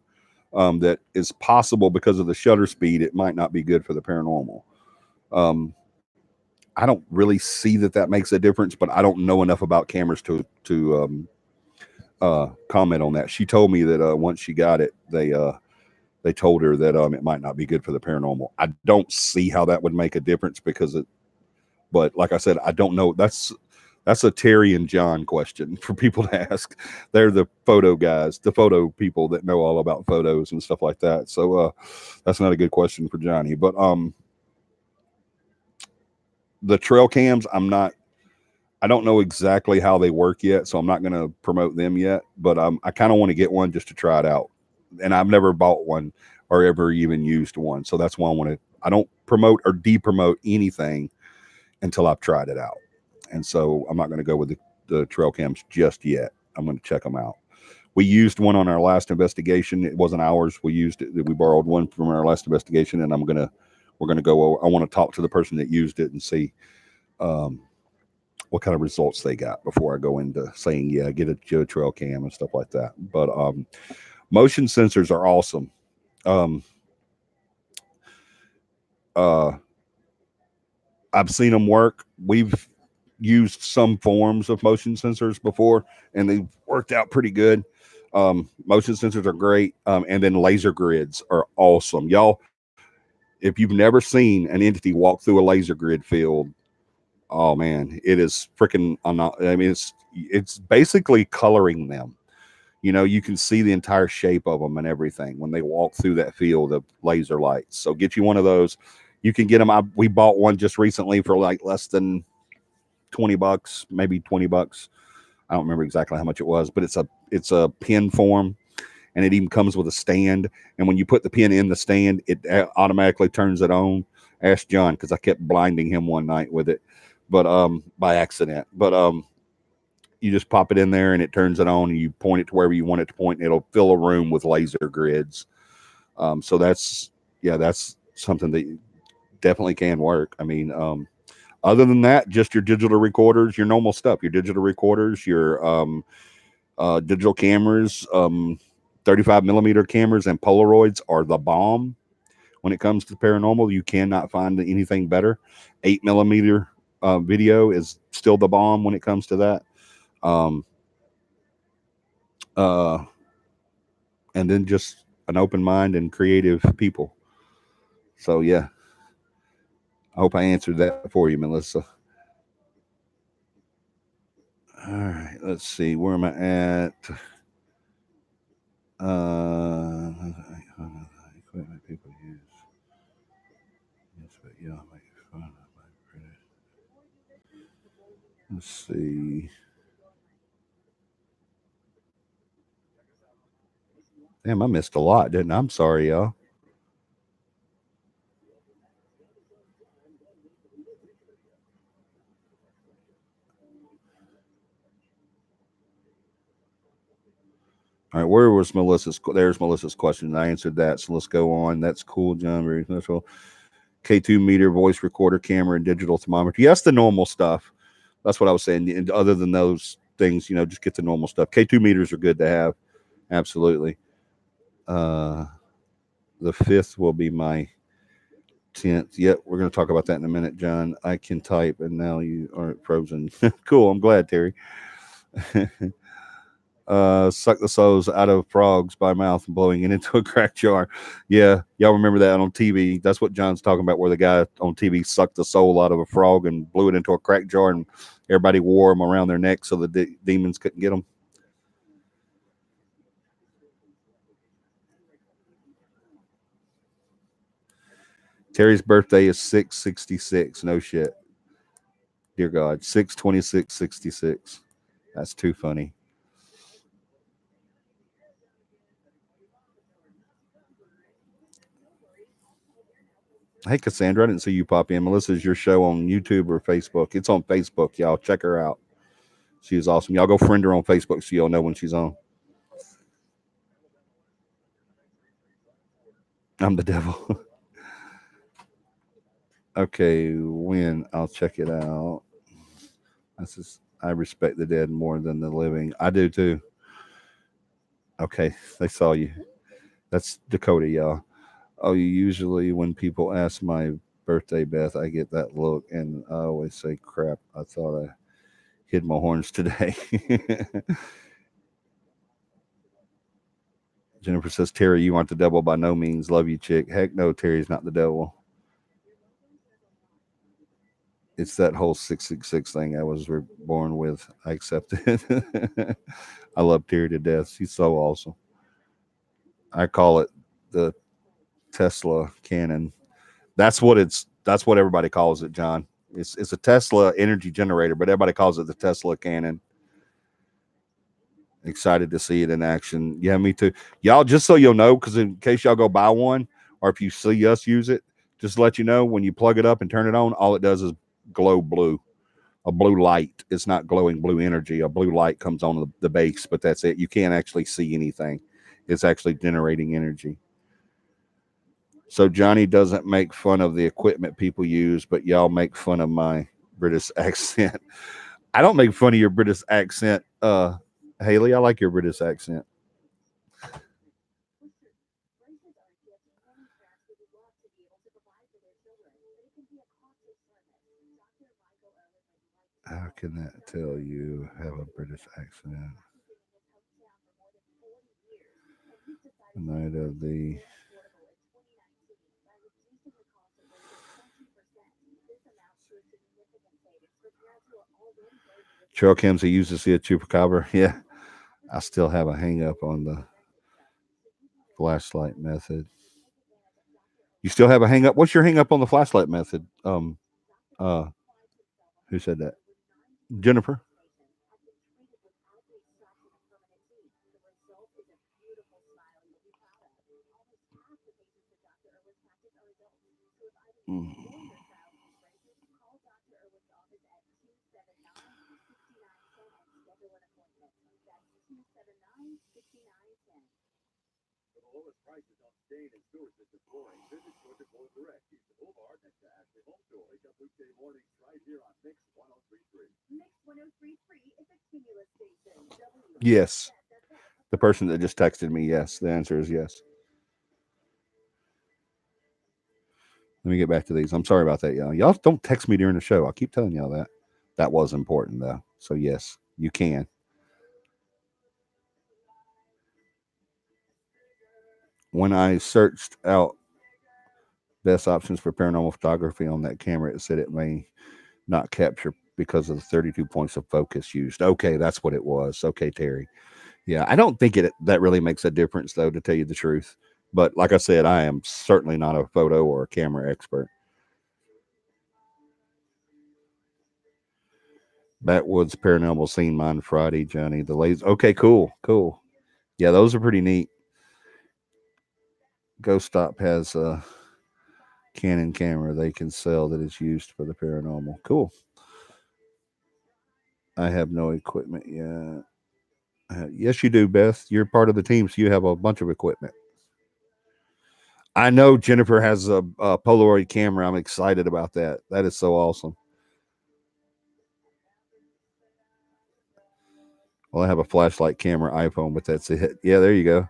that is possible because of the shutter speed. It might not be good for the paranormal. I don't really see that makes a difference, but I don't know enough about cameras to comment on that. She told me that once she got it, they told her that it might not be good for the paranormal. I don't see how that would make a difference but like I said, I don't know. That's a Terry and John question for people to ask. They're the photo guys, the photo people that know all about photos and stuff like that. So that's not a good question for Johnny. But the trail cams, I don't know exactly how they work yet, so I'm not going to promote them yet. But I kind of want to get one just to try it out. And I've never bought one or ever even used one. So that's why I don't promote or de-promote anything until I've tried it out. And so I'm not going to go with the trail cams just yet. I'm going to check them out. We used one on our last investigation. It wasn't ours. We borrowed one from our last investigation, and we're going to go over. I want to talk to the person that used it and see what kind of results they got before I go into saying, yeah, get a trail cam and stuff like that. But motion sensors are awesome. I've seen them work. used some forms of motion sensors before, and they worked out pretty good. Motion sensors are great, and then laser grids are awesome, y'all. If you've never seen an entity walk through a laser grid field, oh man, it is freaking. I mean, it's basically coloring them. You know, you can see the entire shape of them and everything when they walk through that field of laser lights. So get you one of those. You can get them. We bought one just recently for like less than $20, maybe $20. I don't remember exactly how much it was, but it's a pin form, and it even comes with a stand. And when you put the pin in the stand, it automatically turns it on. Ask John, because I kept blinding him one night with it, but by accident. But you just pop it in there and it turns it on, and you point it to wherever you want it to point, and it'll fill a room with laser grids. So that's something that definitely can work. I mean, other than that, just your digital recorders, your normal stuff, your digital recorders, your digital cameras, 35 millimeter cameras and Polaroids are the bomb when it comes to paranormal. You cannot find anything better. 8 millimeter video is still the bomb when it comes to that. Um, uh, and then just an open mind and creative people. So yeah, I hope I answered that for you, Melissa. All right, let's see, where am I at? Equipment people use. Yes, but yeah, make fun of my British. Let's see. Damn, I missed a lot, didn't I? I'm sorry, y'all. All right, where was Melissa's? There's Melissa's question. I answered that, so let's go on. That's cool, John. Very special. K2 meter voice recorder camera and digital thermometer. Yes, the normal stuff. That's what I was saying. And other than those things, just get the normal stuff. K2 meters are good to have. Absolutely. Uh, the fifth will be my 10th. Yep, we're going to talk about that in a minute, John. I can type, and now you are frozen. Cool. I'm glad, Terry. Suck the souls out of frogs by mouth and blowing it into a crack jar. Yeah, y'all remember that on TV? That's what John's talking about, where the guy on TV sucked the soul out of a frog and blew it into a crack jar, and everybody wore them around their neck so the demons couldn't get them. Terry's birthday is 666. No shit. Dear God. 6/26/66. That's too funny. Hey, Cassandra, I didn't see you pop in. Melissa's your show on YouTube or Facebook. It's on Facebook, y'all. Check her out. She's awesome. Y'all go friend her on Facebook so you'll know when she's on. I'm the devil. Okay, when I'll check it out. This is I respect the dead more than the living. I do too. Okay, they saw you. That's Dakota, y'all. Oh, usually when people ask my birthday, Beth, I get that look, and I always say, "Crap! I thought I hid my horns today." Jennifer says, "Terry, you aren't the devil by no means. Love you, chick." Heck no, Terry's not the devil. It's that whole 666 thing I was born with. I accept it. I love Terry to death. She's so awesome. I call it the Tesla cannon. That's what everybody calls it, John. It's a Tesla energy generator, but everybody calls it the Tesla cannon. Excited to see it in action. Yeah, me too. Y'all, just so you'll know, because in case y'all go buy one, or if you see us use it, just to let you know, when you plug it up and turn it on, all it does is glow blue. A blue light. It's not glowing blue energy. A blue light comes on the base, but that's it. You can't actually see anything. It's actually generating energy. So Johnny doesn't make fun of the equipment people use, but y'all make fun of my British accent. I don't make fun of your British accent, Haley. I like your British accent. How can that tell you have a British accent? The night of the trail cams he used to see a chupacabra. Yeah, I still have a hang up on the flashlight method. You still have a hang up? What's your hang up on the flashlight method? Uh, who said that? Jennifer. Mm. Yes. The person that just texted me, yes. The answer is yes. Let me get back to these. I'm sorry about that, y'all. Y'all don't text me during the show. I'll keep telling y'all that. That was important, though. So, yes, you can. When I searched out best options for paranormal photography on that camera, it said it may not capture because of the 32 points of focus used. Okay, that's what it was. Okay, Terry. Yeah, I don't think that really makes a difference, though, to tell you the truth. But like I said, I am certainly not a photo or a camera expert. Backwoods Paranormal Scene Mine Friday, Johnny. The laser. Okay, cool, cool. Yeah, those are pretty neat. Ghost Stop has a Canon camera they can sell that is used for the paranormal. Cool. I have no equipment yet. Yes, you do, Beth. You're part of the team, so you have a bunch of equipment. I know Jennifer has a Polaroid camera. I'm excited about that. That is so awesome. Well, I have a flashlight camera iPhone, but that's it. Yeah, there you go.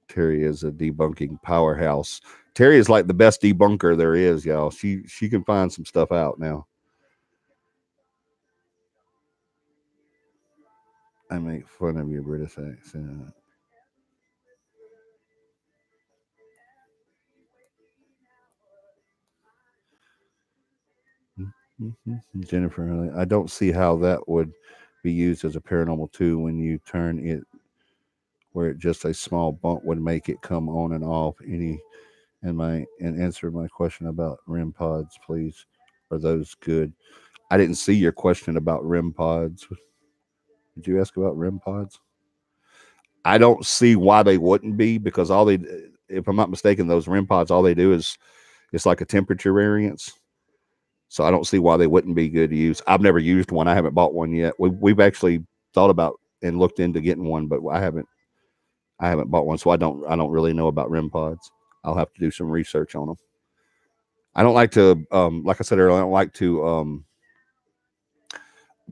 Terry is a debunking powerhouse. Terry is like the best debunker there is, y'all. She can find some stuff out now. I make fun of your British accent. Jennifer, I don't see how that would be used as a paranormal tool when you turn it where just a small bump would make it come on and off. And answer my question about REM pods, please. Are those good? I didn't see your question about REM pods. Did you ask about REM pods? I don't see why they wouldn't be because if I'm not mistaken, those REM pods, all they do is it's like a temperature variance. So I don't see why they wouldn't be good to use. I've never used one. I haven't bought one yet. We've actually thought about and looked into getting one, but I haven't bought one, so I don't really know about REM pods. I'll have to do some research on them. I don't like to like I said earlier, I don't like to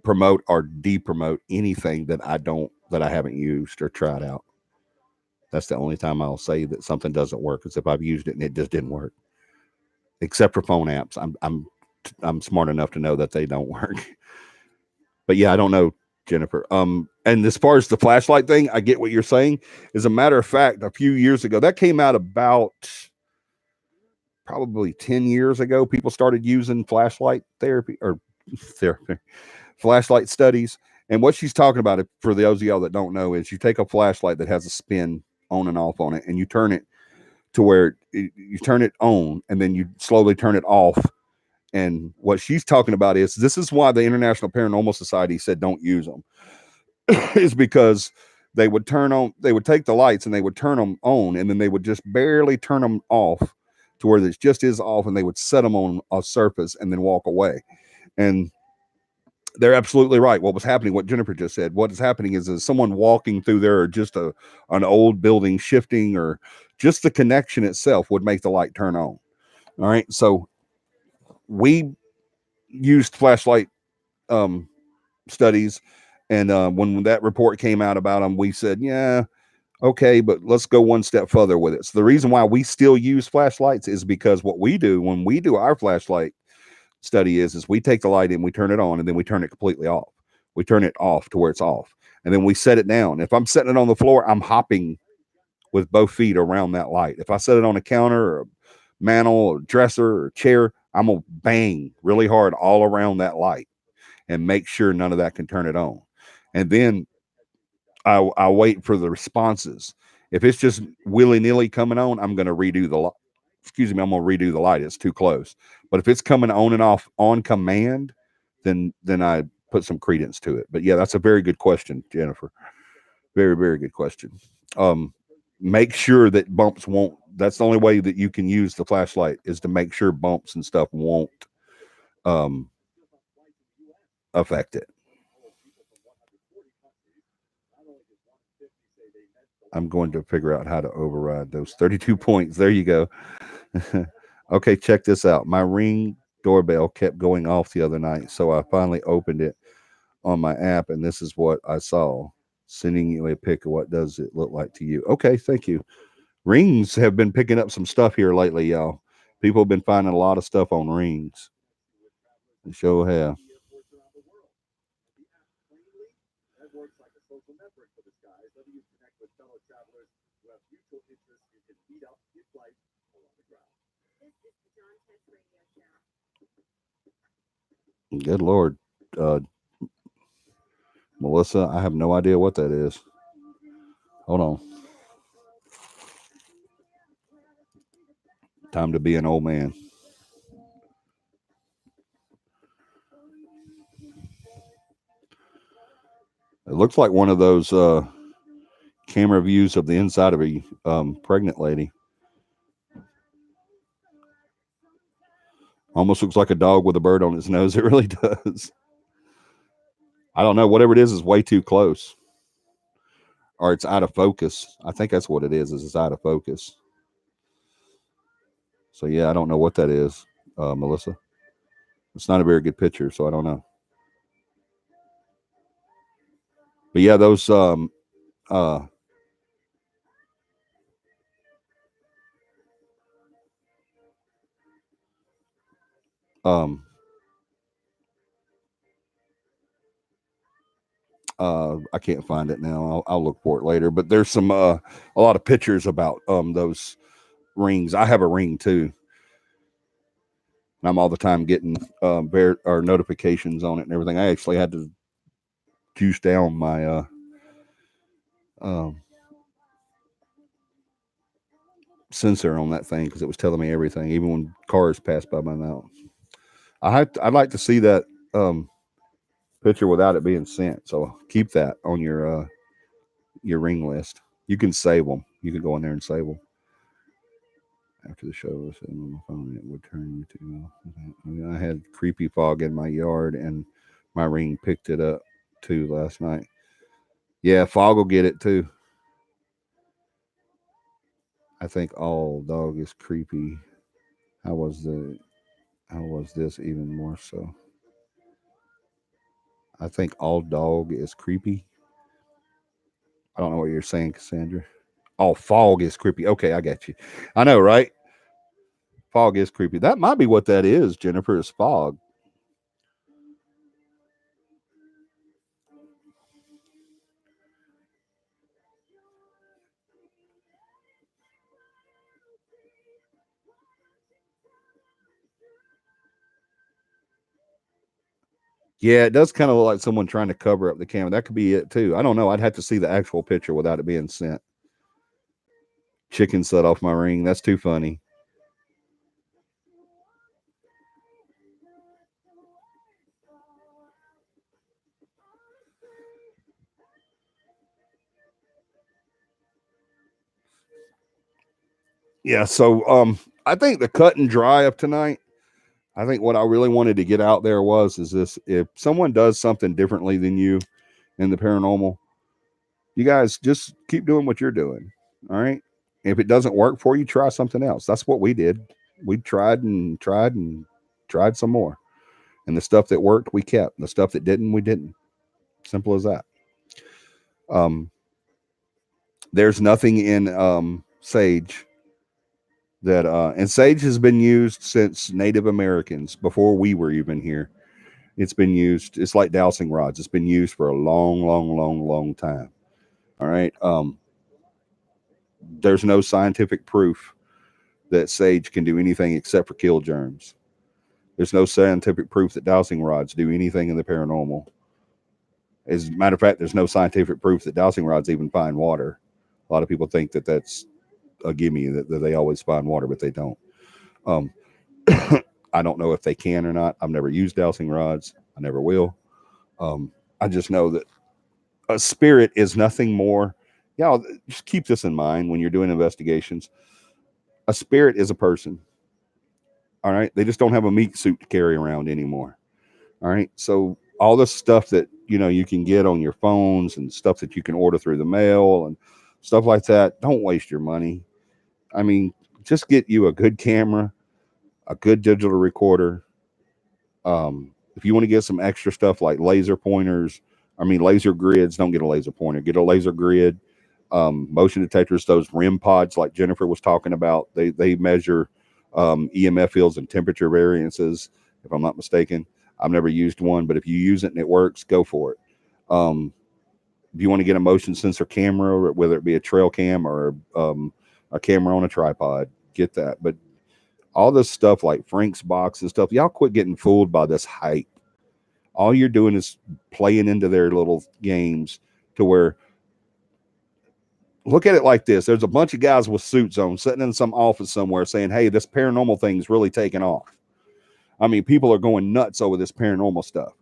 promote or de-promote anything that I haven't used or tried out. That's the only time I'll say that something doesn't work is if I've used it and it just didn't work. Except for phone apps. I'm smart enough to know that they don't work. But yeah, I don't know, Jennifer. And as far as the flashlight thing, I get what you're saying. As a matter of fact, a few years ago, that came out about probably 10 years ago. People started using flashlight therapy or therapy, flashlight studies. And what she's talking about, for those of y'all that don't know, is you take a flashlight that has a spin on and off on it, and you turn it to where you turn it on, and then you slowly turn it off. And what she's talking about is this is why the International Paranormal Society said don't use them, is because they would take the lights and they would turn them on, and then they would just barely turn them off to where it just is off, and they would set them on a surface and then walk away. And they're absolutely right. What was happening, what Jennifer just said, what is happening is someone walking through there or just an old building shifting or just the connection itself would make the light turn on. All right. So we used flashlight um, studies. And when that report came out about them, we said, yeah, okay, but let's go one step further with it. So the reason why we still use flashlights is because what we do when we do our flashlight study is we take the light in, we turn it on, and then we turn it completely off. We turn it off to where it's off, and then we set it down. If I'm setting it on the floor, I'm hopping with both feet around that light. If I set it on a counter or a mantle or dresser or chair, I'm gonna bang really hard all around that light and make sure none of that can turn it on. And then I wait for the responses. If it's just willy-nilly coming on, I'm gonna redo the light. Excuse me, I'm gonna redo the light. It's too close. But if it's coming on and off on command, then I put some credence to it. But yeah, that's a very good question, Jennifer. Very, very good question. Make sure that bumps won't. That's the only way that you can use the flashlight, is to make sure bumps and stuff won't affect it. I'm going to figure out how to override those 32 points. There you go. Okay, check this out. My Ring doorbell kept going off the other night, so I finally opened it on my app, and this is what I saw. Sending you a pic of what does it look like to you. Okay, thank you. Rings have been picking up some stuff here lately, y'all. People have been finding a lot of stuff on rings. They sure have. Good Lord. Melissa, I have no idea what that is. Hold on. Time to be an old man. It looks like one of those camera views of the inside of a pregnant lady. Almost looks like a dog with a bird on its nose. It really does. I don't know. Whatever it is way too close. Or it's out of focus. I think that's what it is it's out of focus. So yeah, I don't know what that is, Melissa. It's not a very good picture, so I don't know. But yeah, those I can't find it now. I'll look for it later. But there's some a lot of pictures about those rings. I have a ring too. And I'm all the time getting or notifications on it and everything. I actually had to juice down my sensor on that thing because it was telling me everything, even when cars passed by my mouth. I'd like to see that picture without it being sent. So keep that on your ring list. You can save them. You can go in there and save them. After the show was on my phone, it would turn you to. I had creepy fog in my yard, and my ring picked it up too last night. Yeah, fog will get it too. I think all dog is creepy. How was this even more so? I think all dog is creepy. I don't know what you're saying, Cassandra. Oh, fog is creepy. Okay, I got you. I know, right? Fog is creepy. That might be what that is, Jennifer, is fog. Yeah, it does kind of look like someone trying to cover up the camera. That could be it too. I don't know. I'd have to see the actual picture without it being sent. Chicken set off my ring. That's too funny. Yeah, so I think the cut and dry of tonight, I think what I really wanted to get out there is this: if someone does something differently than you in the paranormal, you guys just keep doing what you're doing. All right. If it doesn't work for you, try something else. That's what we did. We tried and tried and tried some more. And the stuff that worked, we kept. The stuff that didn't, we didn't. Simple as that. There's nothing in Sage that and sage has been used since Native Americans, before we were even here. It's been used. It's like dowsing rods. It's been used for a long, long, long, long time. All right. There's no scientific proof that sage can do anything except for kill germs. There's no scientific proof that dowsing rods do anything in the paranormal. As a matter of fact, there's no scientific proof that dowsing rods even find water. A lot of people think that that's a gimme, that they always find water, but they don't. Um, I don't know if they can or not. I've never used dowsing rods. I never will. I just know that a spirit is nothing more. Yeah, just keep this in mind when you're doing investigations. A spirit is a person. All right. They just don't have a meat suit to carry around anymore. All right. So all the stuff that you can get on your phones and stuff that you can order through the mail and stuff like that, don't waste your money. I mean, just get you a good camera, a good digital recorder. If you want to get some extra stuff like laser pointers, laser grids, don't get a laser pointer, get a laser grid. Motion detectors, those REM pods like Jennifer was talking about, they measure EMF fields and temperature variances, if I'm not mistaken. I've never used one, but if you use it and it works, go for it. If you want to get a motion sensor camera, whether it be a trail cam or a camera on a tripod, get that. But all this stuff like Frank's box and stuff, y'all quit getting fooled by this hype. All you're doing is playing into their little games to where, look at it like this. There's a bunch of guys with suits on sitting in some office somewhere saying, hey, this paranormal thing's really taking off. I mean, people are going nuts over this paranormal stuff.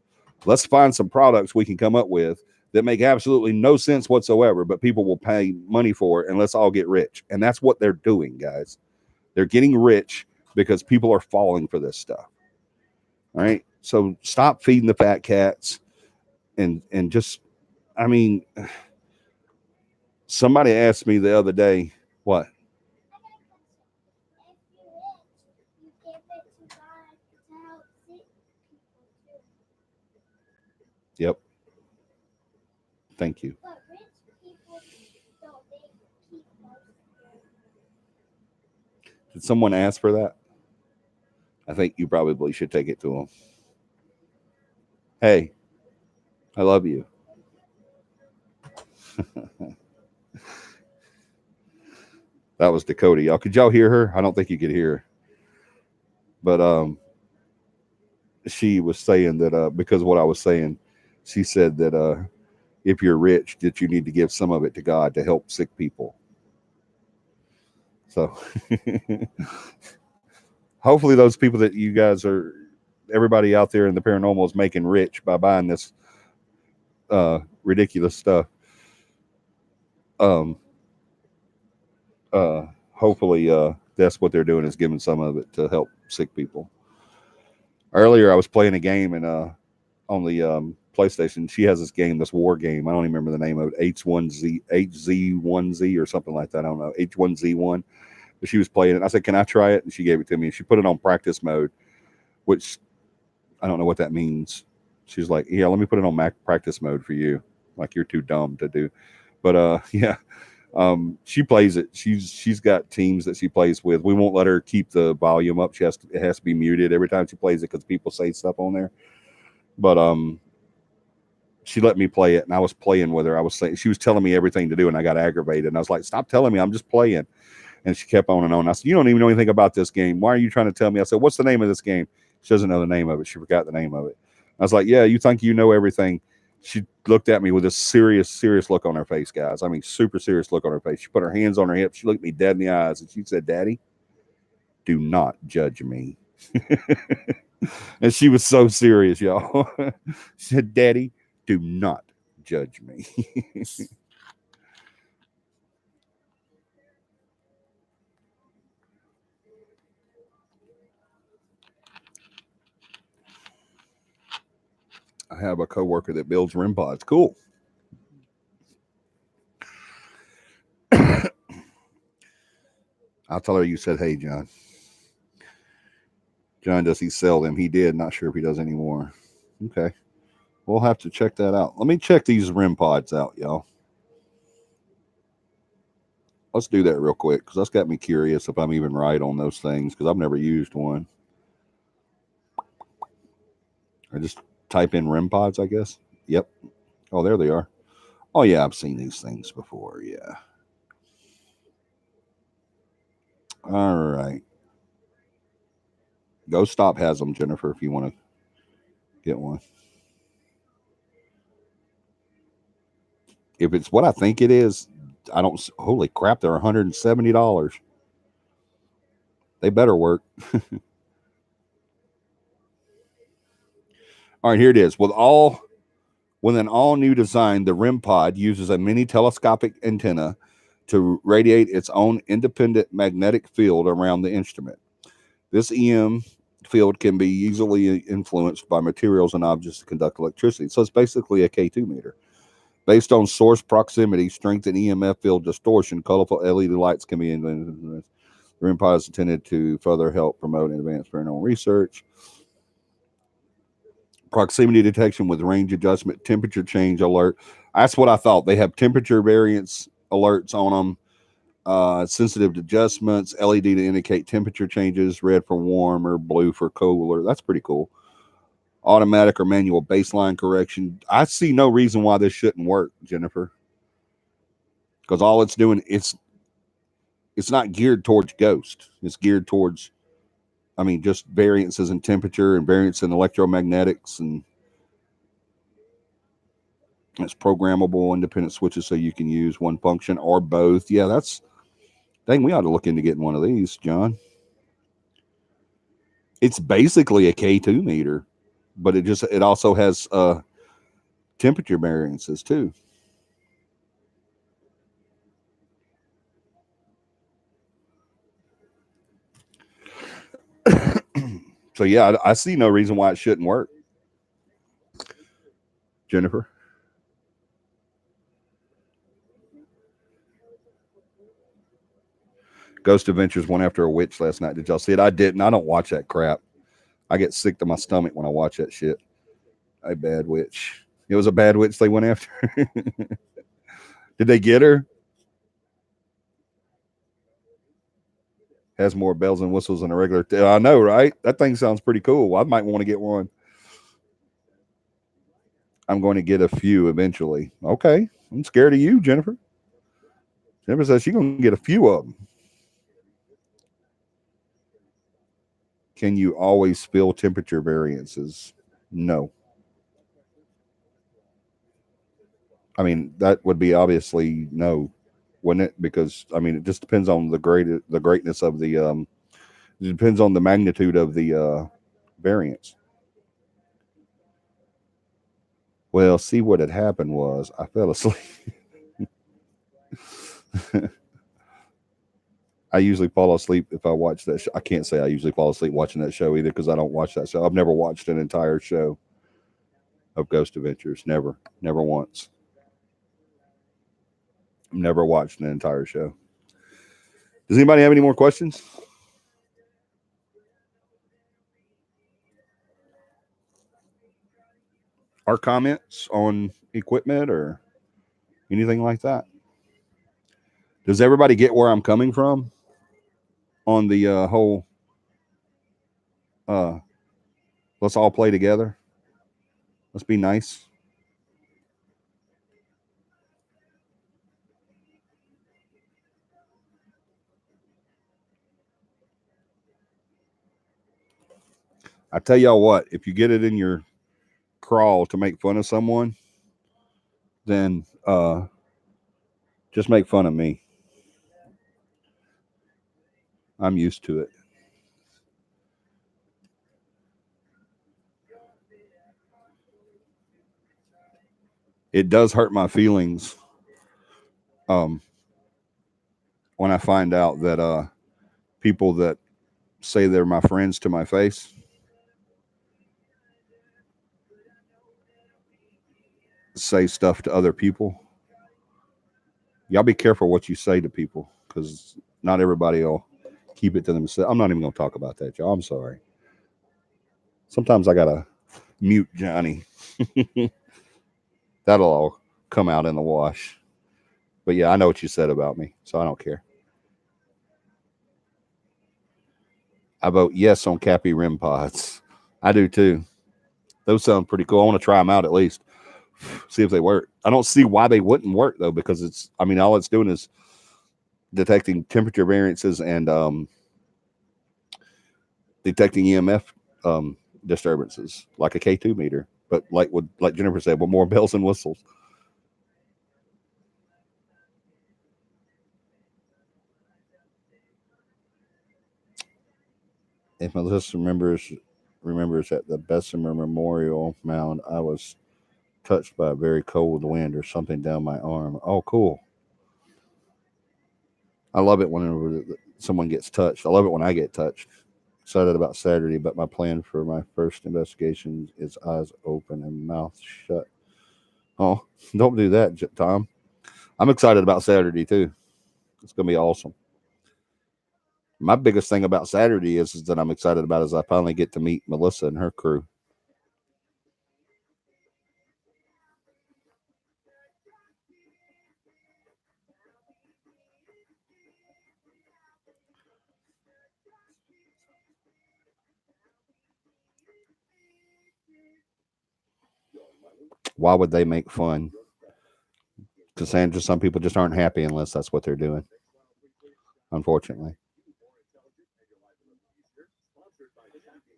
Let's find some products we can come up with that make absolutely no sense whatsoever, but people will pay money for it, and let's all get rich. And that's what they're doing, guys. They're getting rich because people are falling for this stuff. All right. So stop feeding the fat cats and just, I mean, somebody asked me the other day, what? Yep. Thank you. Did someone ask for that? I think you probably should take it to them. Hey, I love you. That was Dakota. Y'all, could y'all hear her? I don't think you could hear her. But she was saying that because of what I was saying, she said that if you're rich, that you need to give some of it to God to help sick people. So hopefully those people that you guys are, everybody out there in the paranormal is making rich by buying this ridiculous stuff. Hopefully that's what they're doing, is giving some of it to help sick people. Earlier I was playing a game and on the PlayStation. She has this game, this war game. I don't even remember the name of it. HZ1Z or something like that. I don't know. H1Z1. But she was playing it. I said, "Can I try it?" And she gave it to me. And she put it on practice mode, which I don't know what that means. She's like, "Yeah, let me put it on Mac practice mode for you." Like, you're too dumb to do. But yeah. She plays it. She's got teams that she plays with. We won't let her keep the volume up. It has to be muted every time she plays it because people say stuff on there. But she let me play it, and I was playing with her. I was saying, she was telling me everything to do, and I got aggravated. And I was like, "Stop telling me, I'm just playing." And she kept on and on. I said, "You don't even know anything about this game. Why are you trying to tell me?" I said, "What's the name of this game?" She doesn't know the name of it. She forgot the name of it. I was like, "Yeah, you think you know everything." She looked at me with a serious look on her face, guys. I mean, super serious look on her face. She put her hands on her hips. She looked me dead in the eyes, and she said, "Daddy, do not judge me." And she was so serious, y'all. She said, "Daddy, do not judge me." I have a coworker that builds REM pods. Cool. I'll tell her you said, "Hey, John." John, does he sell them? He did. Not sure if he does anymore. Okay. We'll have to check that out. Let me check these REM pods out, y'all. Let's do that real quick because that's got me curious if I'm even right on those things because I've never used one. I just type in REM pods, I guess. Yep. Oh, there they are. Oh, yeah, I've seen these things before. Yeah. All right. Go Stop has them, Jennifer, if you want to get one. If it's what I think it is, I don't. Holy crap, they're $170. They better work. All right, here it is. With an all-new design, the REM pod uses a mini telescopic antenna to radiate its own independent magnetic field around the instrument. This EM field can be easily influenced by materials and objects to conduct electricity. So it's basically a K2 meter. Based on source proximity, strength, and EMF field distortion, colorful LED lights can be the REM pod is intended to further help promote advanced paranormal research. Proximity detection with range adjustment, temperature change alert. That's what I thought. They have temperature variance alerts on them. Sensitive adjustments, LED to indicate temperature changes, red for warm or blue for cooler. That's pretty cool. Automatic or manual baseline correction. I see no reason why this shouldn't work, Jennifer. Because all it's doing, it's not geared towards ghost. It's geared towards, just variances in temperature and variance in electromagnetics, and it's programmable independent switches so you can use one function or both. Yeah, dang, we ought to look into getting one of these, John. It's basically a K2 meter, but it also has temperature variances too. So yeah, I see no reason why it shouldn't work. Jennifer, Ghost Adventures went after a witch last night. Did y'all see it? I didn't. I don't watch that crap. I get sick to my stomach when I watch that shit. A bad witch. It was a bad witch they went after. Did they get her? Has more bells and whistles than a regular. I know, right? That thing sounds pretty cool. I might want to get one. I'm going to get a few eventually. Okay. I'm scared of you, Jennifer. Jennifer says she's going to get a few of them. Can you always feel temperature variances? No. That would be obviously no, wouldn't it? Because it just depends on the greatness of the it depends on the magnitude of the variance. Well, see, what had happened was I fell asleep. I usually fall asleep if I watch that show. I can't say I usually fall asleep watching that show either because I don't watch that show. I've never watched an entire show of Ghost Adventures. Never once. I've never watched an entire show. Does anybody have any more questions? Or comments on equipment or anything like that? Does everybody get where I'm coming from on the whole let's all play together? Let's be nice. I tell y'all what, if you get it in your crawl to make fun of someone, then just make fun of me. I'm used to it. It does hurt my feelings when I find out that people that say they're my friends to my face say stuff to other people. Y'all be careful what you say to people because not everybody will keep it to themselves. I'm not even going to talk about that, y'all. I'm sorry. Sometimes I got to mute Johnny. That'll all come out in the wash. But yeah, I know what you said about me, so I don't care. I vote yes on CAPI REM pods. I do too. Those sound pretty cool. I want to try them out at least. See if they work. I don't see why they wouldn't work though, because it's, I mean, all it's doing is detecting temperature variances and detecting EMF disturbances, like a K2 meter. But like Jennifer said, with more bells and whistles. If Melissa remembers at the Bessemer Memorial Mound, I was touched by a very cold wind or something down my arm. Oh, cool. I love it whenever someone gets touched. I love it when I get touched. Excited about Saturday, but my plan for my first investigation is eyes open and mouth shut. Oh, don't do that, Tom. I'm excited about Saturday too. It's going to be awesome. My biggest thing about Saturday is that I'm excited about is I finally get to meet Melissa and her crew. Why would they make fun? Cassandra, some people just aren't happy unless that's what they're doing, unfortunately.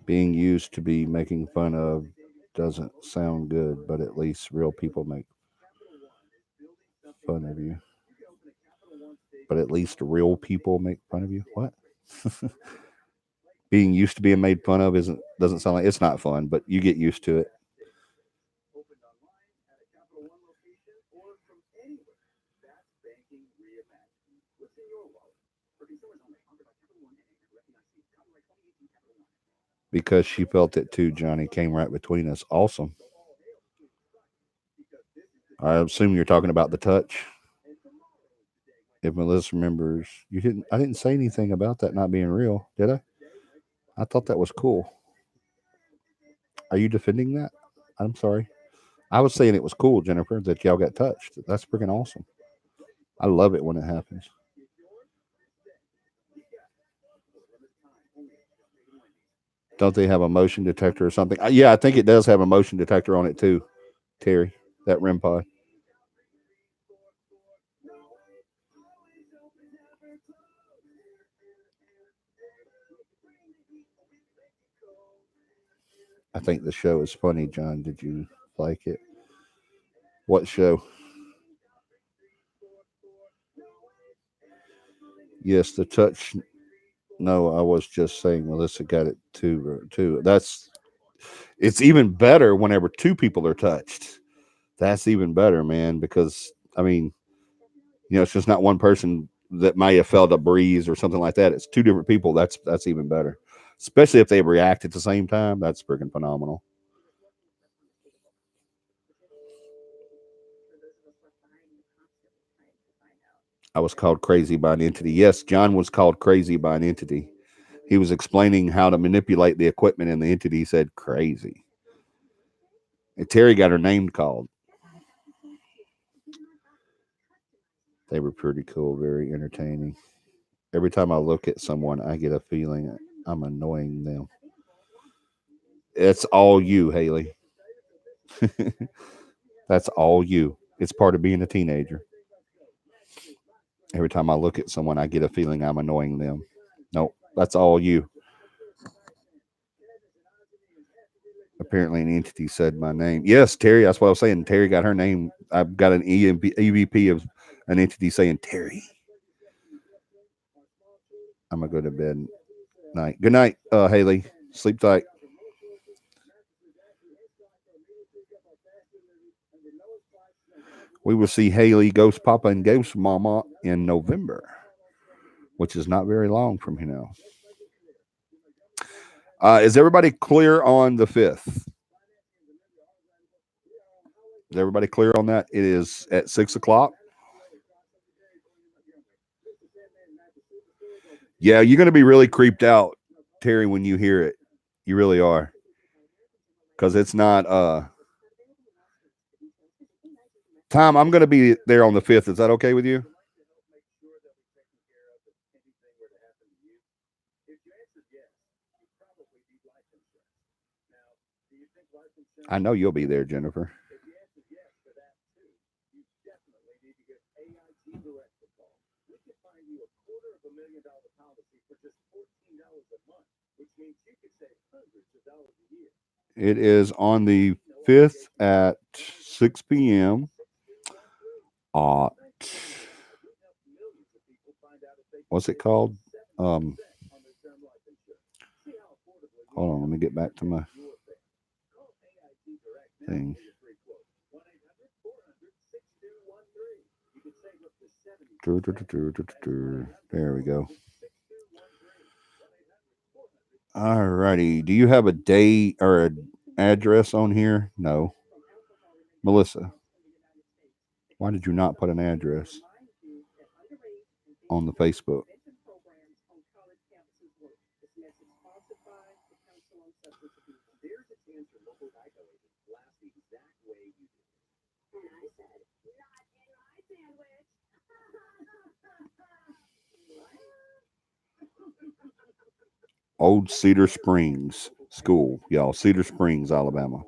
Being used to be making fun of doesn't sound good, but at least real people make fun of you. But at least real people make fun of you. What? Being used to being made fun of doesn't sound like it's not fun, but you get used to it. Because she felt it too, Johnny came right between us. Awesome. I assume you're talking about the touch. If Melissa remembers, I didn't say anything about that not being real, did I? I thought that was cool. Are you defending that? I'm sorry. I was saying it was cool, Jennifer, that y'all got touched. That's freaking awesome. I love it when it happens. Don't they have a motion detector or something? Yeah, I think it does have a motion detector on it too, Terry, that REM pod. I think the show is funny, John. Did you like it? What show? Yes, the touch. No, I was just saying Melissa got it too. It's even better whenever two people are touched. That's even better, man, because I mean, it's just not one person that may have felt a breeze or something like that. It's two different people. That's even better. Especially if they react at the same time. That's freaking phenomenal. I was called crazy by an entity. Yes, John was called crazy by an entity. He was explaining how to manipulate the equipment, and the entity said crazy. And Terry got her name called. They were pretty cool, very entertaining. Every time I look at someone, I get a feeling I'm annoying them. It's all you, Haley. That's all you. It's part of being a teenager. Every time I look at someone, I get a feeling I'm annoying them. Nope, that's all you. Apparently, an entity said my name. Yes, Terry. That's what I was saying. Terry got her name. I've got an EVP of an entity saying Terry. I'm gonna go to bed. Night. Good night, Haley. Sleep tight. We will see Haley, Ghost Papa, and Ghost Mama in November, which is not very long from here now. Is everybody clear on the 5th? Is everybody clear on that? It is at 6 o'clock. Yeah, you're going to be really creeped out, Terry, when you hear it. You really are. Because it's not. Tom, I'm going to be there on the 5th. Is that okay with you? I know you'll be there, Jennifer. It is on the 5th at 6 p.m. At what's it called? Um, Hold on, let me get back to my thing. There we go. All righty. Do you have a date or an address on here? No. Melissa, why did you not put an address on the Facebook? Old Cedar Springs School, y'all. Cedar Springs, Alabama.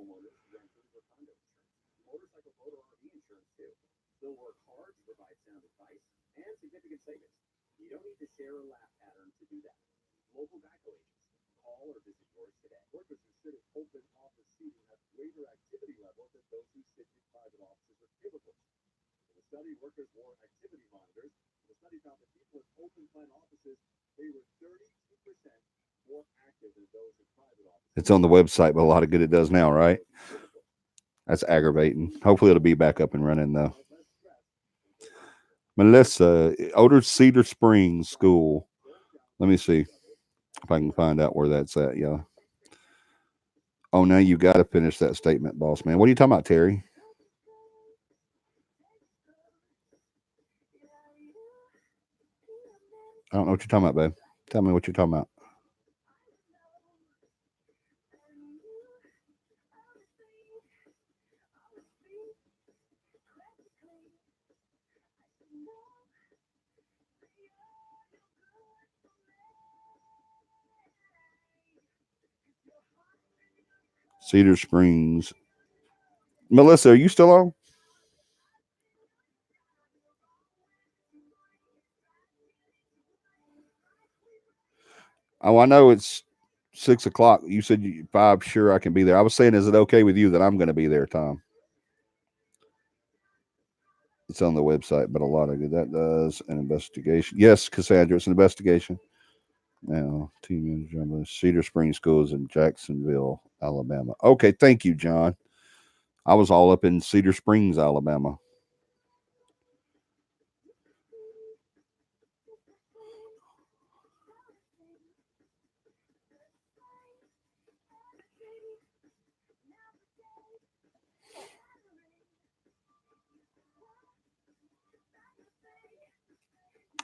It's on the website, but a lot of good it does now, right? That's aggravating. Hopefully, it'll be back up and running though. Melissa, Older Cedar Springs School. Let me see if I can find out where that's at, y'all. Oh, now you got to finish that statement, boss man. What are you talking about, Terry? I don't know what you're talking about, babe. Tell me what you're talking about. Cedar Springs. Melissa, are you still on? Oh, I know it's 6 o'clock. You said 5. Sure, I can be there. I was saying, is it okay with you that I'm going to be there, Tom? It's on the website, but a lot of it that does an investigation. Yes, Cassandra, it's an investigation. Now, team manager, Cedar Springs Schools in Jacksonville, Alabama. Okay, thank you, John. I was all up in Cedar Springs, Alabama.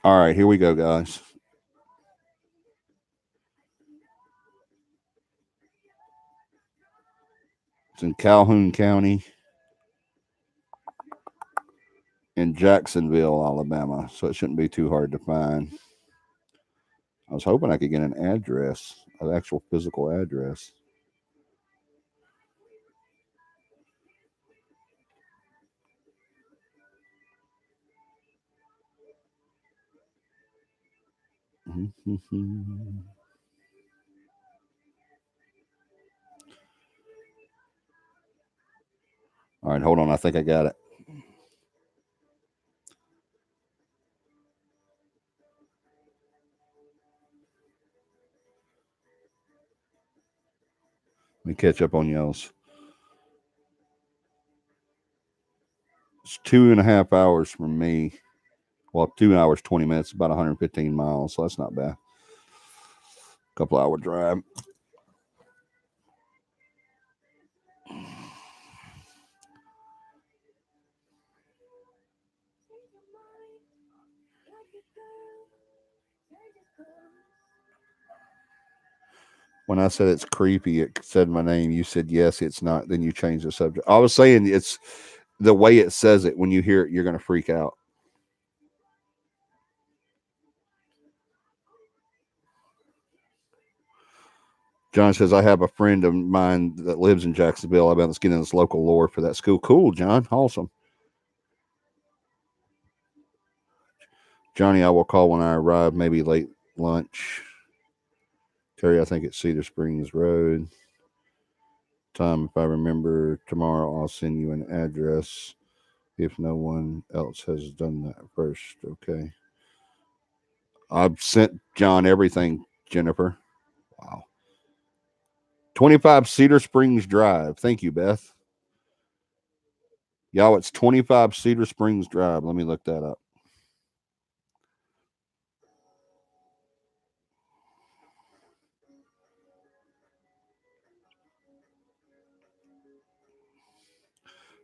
All right, here we go, guys. It's in Calhoun County in Jacksonville, Alabama. So it shouldn't be too hard to find. I was hoping I could get an address, an actual physical address. All right, hold on. I think I got it. Let me catch up on y'all's. It's 2.5 hours from me. Well, 2 hours, 20 minutes, about 115 miles. So that's not bad. Couple hour drive. When I said it's creepy, it said my name. You said yes, it's not. Then you changed the subject. I was saying it's the way it says it. When you hear it, you're going to freak out. John says, I have a friend of mine that lives in Jacksonville. I've been getting this local lore for that school. Cool, John. Awesome. Johnny, I will call when I arrive, maybe late lunch. Terry, I think it's Cedar Springs Road. Tom, if I remember, tomorrow I'll send you an address if no one else has done that first. Okay. I've sent John everything, Jennifer. Wow. 25 Cedar Springs Drive. Thank you, Beth. Y'all, it's 25 Cedar Springs Drive. Let me look that up.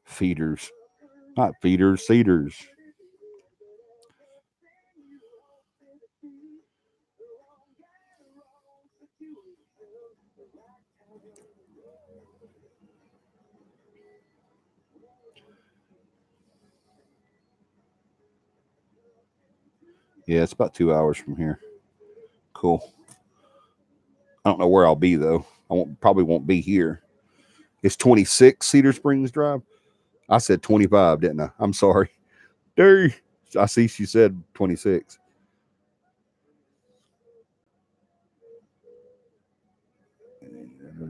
Feeders. Not feeders, cedars. Yeah, it's about 2 hours from here. Cool. I don't know where I'll be though. Probably won't be here. It's 26 Cedar Springs Drive. I said 25, didn't I? I'm sorry. Dude, I see she said 26.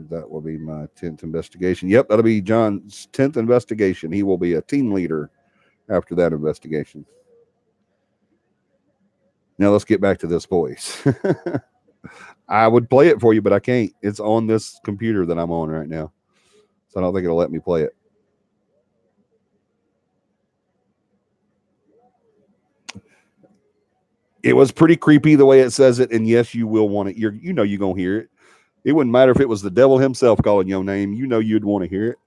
That will be my 10th investigation. Yep, that'll be John's 10th investigation. He will be a team leader after that investigation. Now let's get back to this voice. I would play it for you, but I can't. It's on this computer that I'm on right now. So I don't think it'll let me play it. It was pretty creepy the way it says it, and yes, you will want it. You're gonna hear it. It wouldn't matter if it was the devil himself calling your name. You know you'd want to hear it.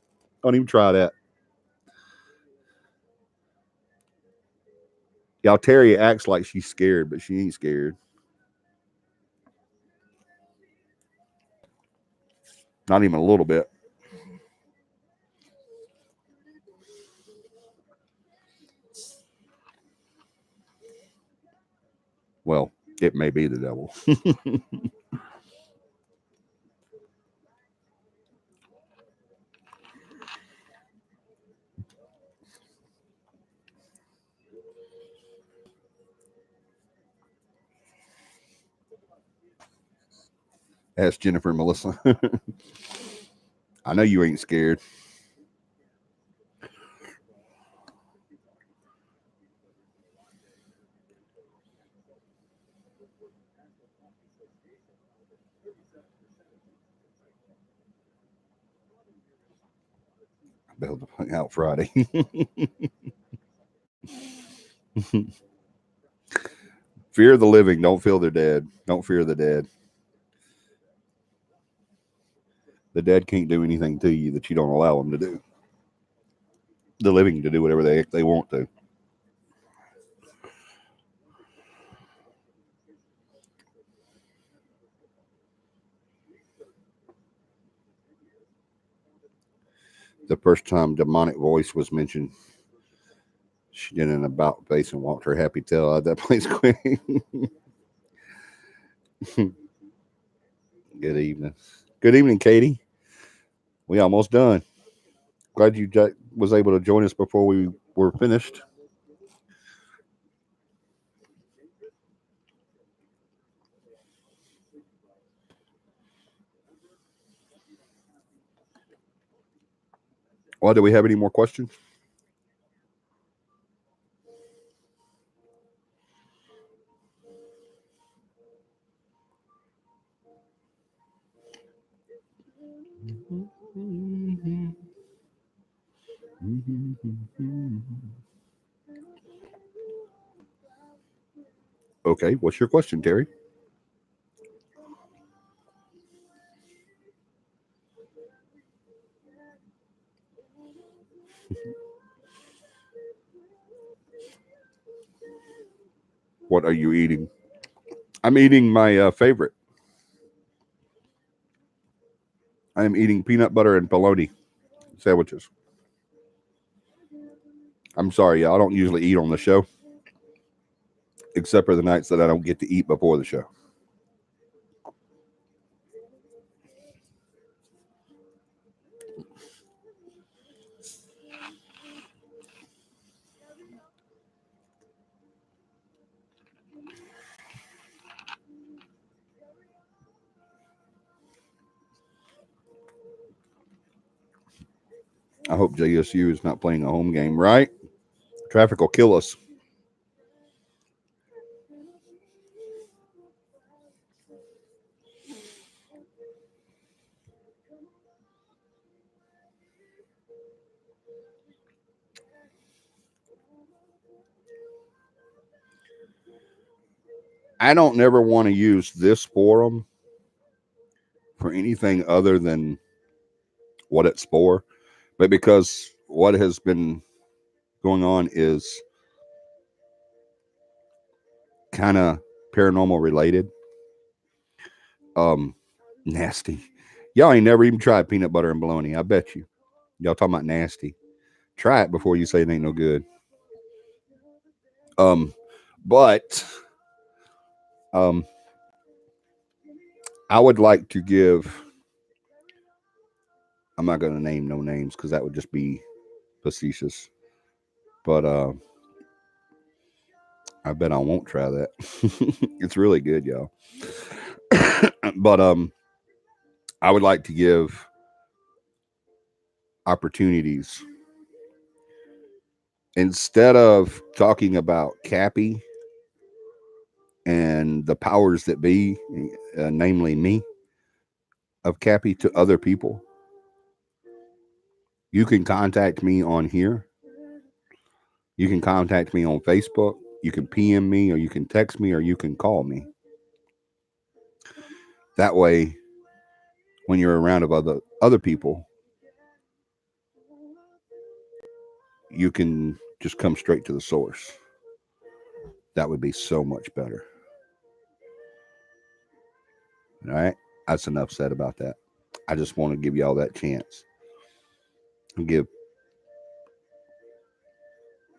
Don't even try that. Y'all, Terry acts like she's scared, but she ain't scared. Not even a little bit. Well, it may be the devil. Ask Jennifer and Melissa. I know you ain't scared. I'll be able to hang out Friday. Fear the living. Don't fear the dead. Don't fear the dead. The dead can't do anything to you that you don't allow them to do. The living to do whatever they want to. The first time demonic voice was mentioned, she did an about face and walked her happy tail out of that place quick. Good evening. Good evening, Katie. We almost done. Glad you was able to join us before we were finished. Well, do we have any more questions? Okay, what's your question, Terry? What are you eating? I'm eating my favorite. I am eating peanut butter and bologna sandwiches. I'm sorry, y'all. I don't usually eat on the show, except for the nights that I don't get to eat before the show. I hope JSU is not playing a home game, right? Traffic will kill us. I don't never want to use this forum for anything other than what it's for, but because what has been going on is kind of paranormal related. Nasty. Y'all ain't never even tried peanut butter and bologna. I bet you. Y'all talking about nasty. Try it before you say it ain't no good. But I would like to give. I'm not going to name no names because that would just be facetious. But I bet I won't try that. It's really good, y'all. But I would like to give opportunities instead of talking about CAPI and the powers that be, namely me, of CAPI to other people. You can contact me on here. You can contact me on Facebook. You can PM me, or you can text me, or you can call me. That way, when you're around of other people, you can just come straight to the source. That would be so much better. All right, that's enough said about that. I just want to give y'all that chance and give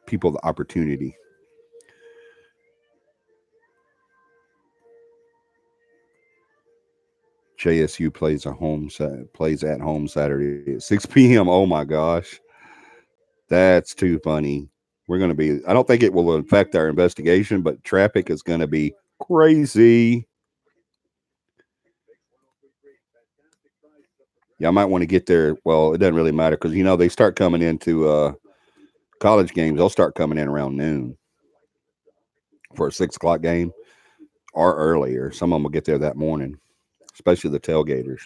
people the opportunity. JSU plays at home Saturday at 6 p.m. Oh my gosh, that's too funny. We're going to be. I don't think it will affect our investigation, but traffic is going to be crazy. Yeah, I might want to get there. Well, it doesn't really matter because they start coming into college games. They'll start coming in around noon for a 6 o'clock game or earlier. Some of them will get there that morning, especially the tailgaters.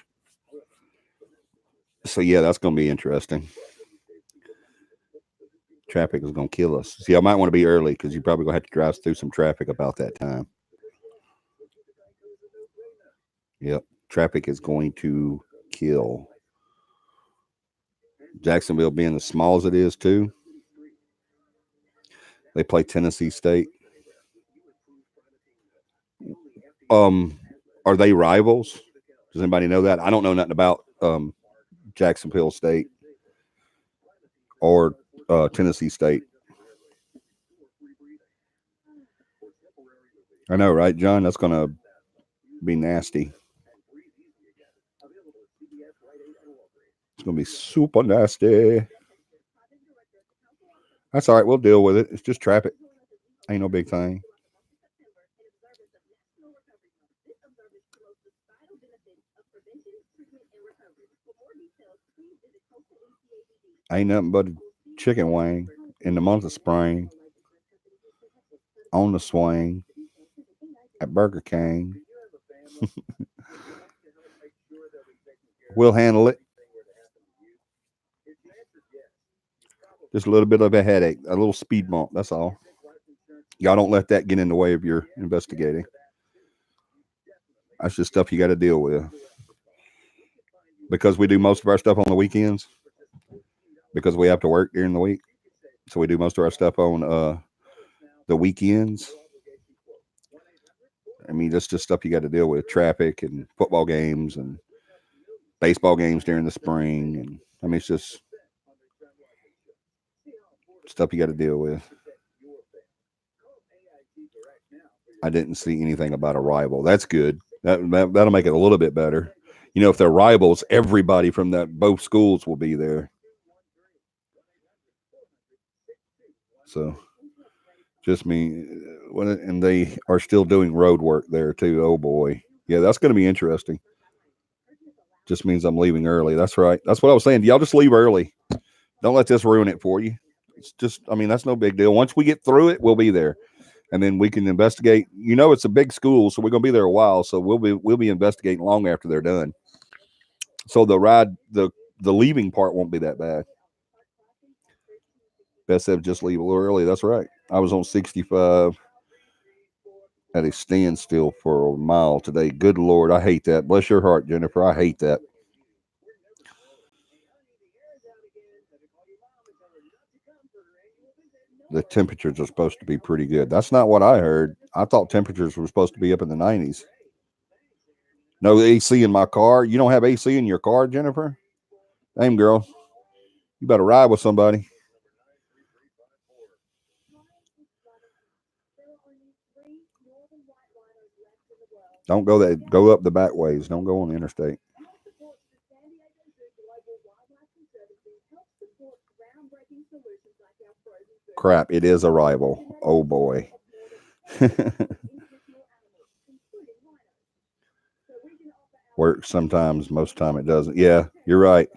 So yeah, that's going to be interesting. Traffic is going to kill us. See, I might want to be early because you're probably going to have to drive through some traffic about that time. Yep, traffic is going to kill. Jacksonville being as small as it is too. They play Tennessee State. Are they rivals? Does anybody know that? I don't know nothing about Jacksonville State or Tennessee State. I know, right, John? That's going to be nasty. It's going to be super nasty. That's all right. We'll deal with it. It's just traffic. Ain't no big thing. Ain't nothing but a chicken wing in the month of spring on the swing at Burger King. We'll handle it. Just a little bit of a headache, a little speed bump. That's all. Y'all don't let that get in the way of your investigating. That's just stuff you got to deal with. Because we do most of our stuff on the weekends. Because we have to work during the week. So we do most of our stuff on the weekends. I mean, that's just stuff you got to deal with. Traffic and football games and baseball games during the spring. And I mean, it's just stuff you got to deal with. I didn't see anything about a rival. That's good. That'll make it a little bit better. If they're rivals, everybody from both schools will be there. So, just me. And they are still doing road work there too. Oh boy, yeah, that's going to be interesting. Just means I'm leaving early. That's right. That's what I was saying. Y'all just leave early. Don't let this ruin it for you. It's just, I mean, that's no big deal. Once we get through it, we'll be there, and then we can investigate. You know, it's a big school, so we're gonna be there a while. So we'll be investigating long after they're done. So the ride, the leaving part won't be that bad. Best said just leave a little early. That's right. I was on 65 at a standstill for a mile today. Good Lord, I hate that. Bless your heart, Jennifer. I hate that. The temperatures are supposed to be pretty good. That's not what I heard. I thought temperatures were supposed to be up in the 90s. No AC in my car. You don't have AC in your car, Jennifer? Damn, girl. You better ride with somebody. Don't go that. Go up the back ways. Don't go on the interstate. Crap! It is arrival. Oh boy. Works sometimes. Most time it doesn't. Yeah, you're right.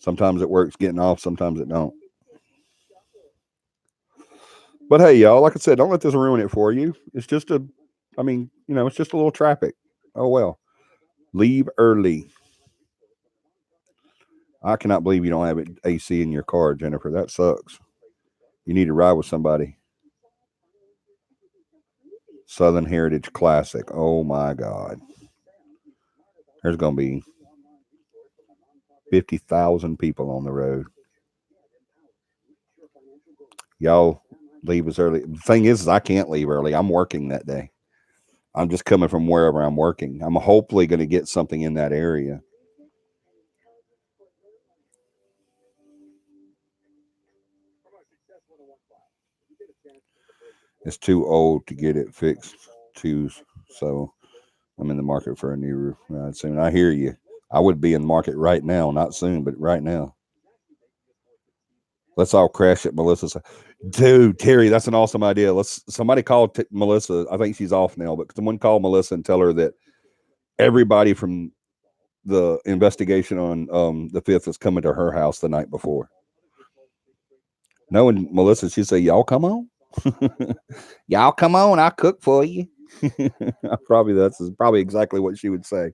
Sometimes it works getting off. Sometimes it don't. But hey, y'all, like I said, don't let this ruin it for you. It's just a, I mean, you know, it's just a little traffic. Oh well. Leave early. I cannot believe you don't have AC in your car, Jennifer. That sucks. You need to ride with somebody. Southern Heritage Classic. Oh my God. There's going to be 50,000 people on the road. Y'all leave as early. The thing is I can't leave early. I'm working that day. I'm just coming from wherever I'm working. I'm hopefully going to get something in that area. It's too old to get it fixed too, so I'm in the market for a new roof soon. I hear you. I would be in the market right now, not soon, but right now. Let's all crash at Melissa's. Dude, Terry, that's an awesome idea. Let's somebody call Melissa. I think she's off now, but someone call Melissa and tell her that everybody from the investigation on the 5th is coming to her house the night before. Knowing Melissa, she'd say, "Y'all come on, y'all come on. I'll cook for you." That's probably exactly what she would say.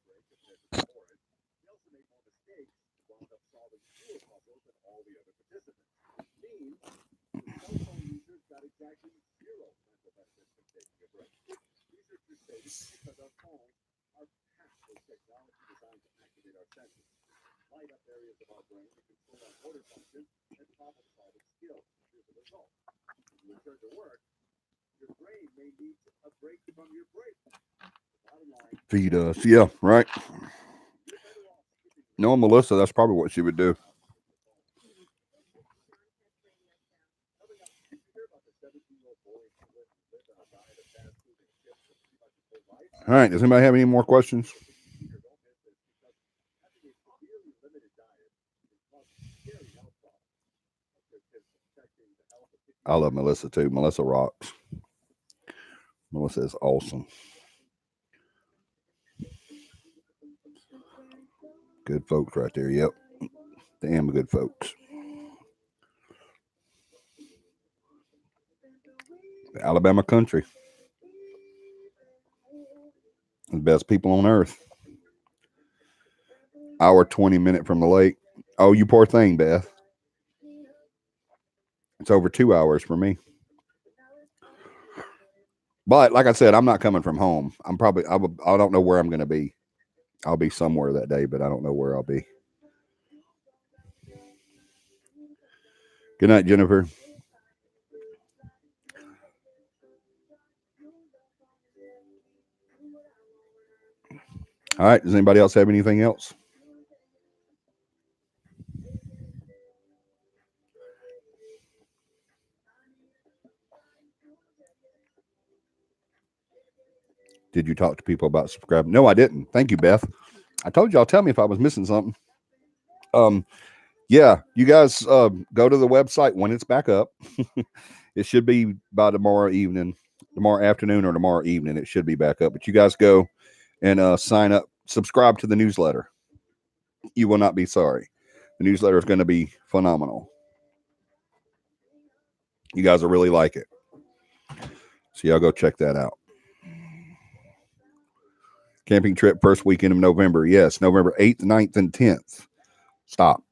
Feed us. Yeah, right. No, Melissa, that's probably what she would do. All right. Does anybody have any more questions? I love Melissa too. Melissa rocks. Melissa is awesome. Good folks right there. Yep. Damn good folks. Alabama country. The best people on earth. Hour 20 minute from the lake. Oh, you poor thing, Beth. It's over 2 hours for me. But like I said, I'm not coming from home. I don't know where I'm going to be. I'll be somewhere that day, but I don't know where I'll be. Good night, Jennifer. All right. Does anybody else have anything else? Did you talk to people about subscribing? No, I didn't. Thank you, Beth. I told y'all, tell me if I was missing something. Yeah, you guys go to the website when it's back up. It should be by tomorrow afternoon or tomorrow evening. It should be back up. But you guys go and sign up, subscribe to the newsletter. You will not be sorry. The newsletter is going to be phenomenal. You guys will really like it. So y'all go check that out. Camping trip first weekend of November. Yes, November 8th, 9th, and 10th. Stop.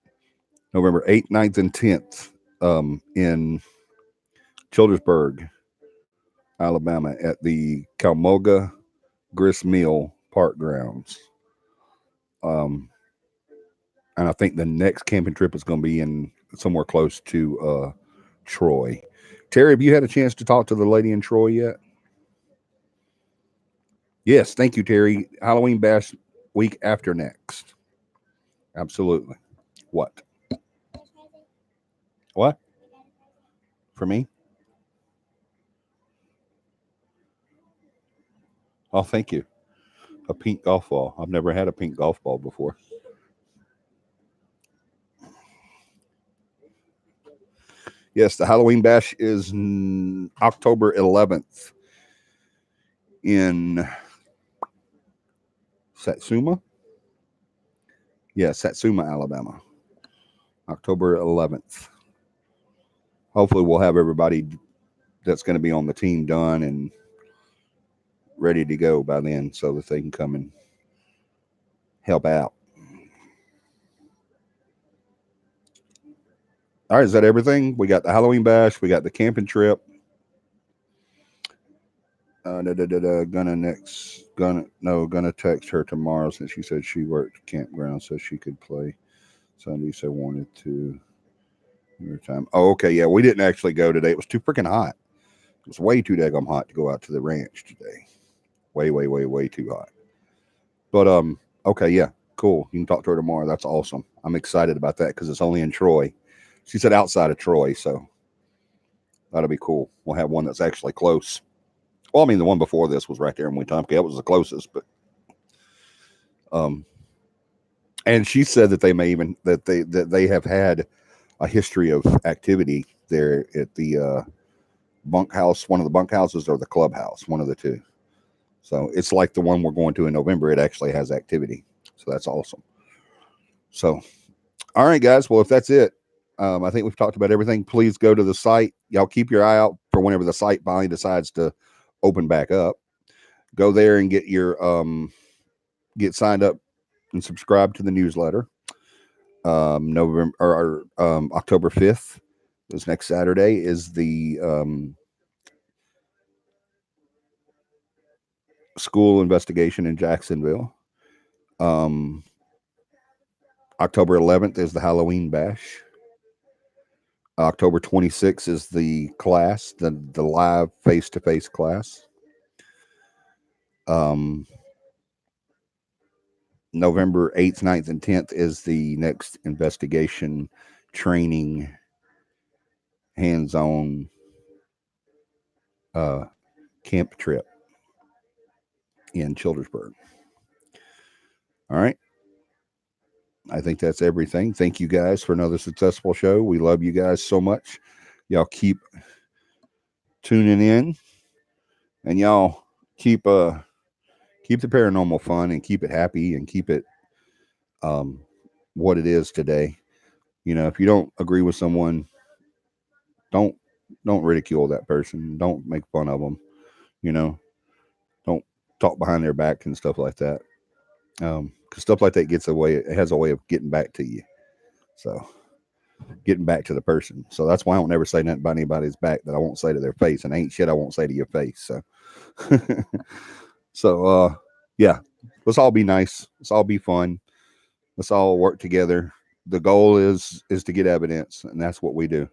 November 8th, 9th, and 10th in Childersburg, Alabama at the Calmoga Grist Mill Park Grounds. And I think the next camping trip is going to be in somewhere close to Troy. Terry, have you had a chance to talk to the lady in Troy yet? Yes, thank you, Terry. Halloween Bash week after next. Absolutely. What? What? For me? Oh, thank you. A pink golf ball. I've never had a pink golf ball before. Yes, the Halloween Bash is October 11th in Satsuma. Yeah, Satsuma, Alabama. October 11th. Hopefully we'll have everybody that's going to be on the team done and ready to go by then so that they can come and help out. All right, is that everything? We got the Halloween Bash. We got the camping trip. Gonna text her tomorrow since she said she worked campground so she could play Sunday. So wanted to your time. Oh, okay, yeah, we didn't actually go today. It was too freaking hot. It was way too daggum hot to go out to the ranch today. Way too hot. But okay, yeah, cool. You can talk to her tomorrow. That's awesome. I'm excited about that because it's only in Troy. She said outside of Troy, so that'll be cool. We'll have one that's actually close. Well, I mean, the one before this was right there in Wetumpka. That was the closest, but and she said that they have had a history of activity there at the bunkhouse, one of the bunkhouses or the clubhouse, one of the two. So it's like the one we're going to in November. It actually has activity, so that's awesome. So, all right, guys. Well, if that's it, I think we've talked about everything. Please go to the site. Y'all keep your eye out for whenever the site finally decides to open back up. Go there and get your get signed up and subscribe to the newsletter. November or October 5th, this next Saturday, is the school investigation in Jacksonville. October 11th is the Halloween Bash. October 26th is the class, the live face-to-face class. November 8th, 9th, and 10th is the next investigation training hands-on camp trip in Childersburg. All right. I think that's everything. Thank you guys for another successful show. We love you guys so much. Y'all keep tuning in, and y'all keep the paranormal fun and keep it happy and keep it what it is today. You know, if you don't agree with someone, don't ridicule that person. Don't make fun of them. You know, don't talk behind their back and stuff like that. Because stuff like that it has a way of getting back to you. So getting back to the person. So that's why I don't ever say nothing about anybody's back that I won't say to their face, and ain't shit I won't say to your face. So yeah, let's all be nice. Let's all be fun. Let's all work together. The goal is to get evidence, and that's what we do.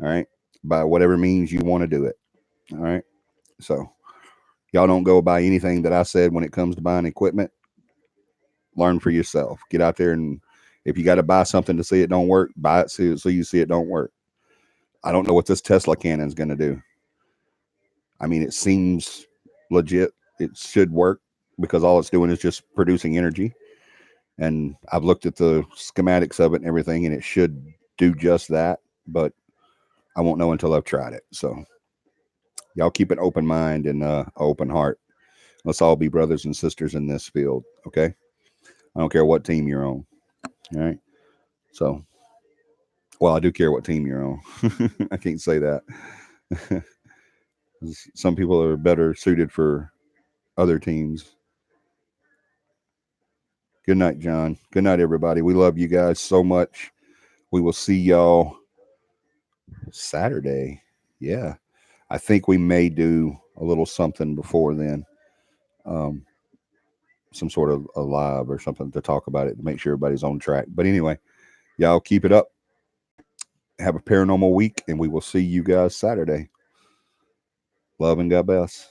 All right. By whatever means you want to do it. All right. So y'all don't go by anything that I said when it comes to buying equipment. Learn for yourself. Get out there, and if you got to buy something to see it don't work, buy it so you see it don't work. I don't know what this Tesla cannon is going to do. I mean, it seems legit. It should work because all it's doing is just producing energy. And I've looked at the schematics of it and everything, and it should do just that. But I won't know until I've tried it. So y'all keep an open mind and open heart. Let's all be brothers and sisters in this field. Okay. I don't care what team you're on. All right. So, well, I do care what team you're on. I can't say that. Some people are better suited for other teams. Good night, John. Good night, everybody. We love you guys so much. We will see y'all Saturday. Yeah. I think we may do a little something before then. Some sort of a live or something to talk about it to make sure everybody's on track. But anyway, y'all keep it up. Have a paranormal week, and we will see you guys Saturday. Love and God bless.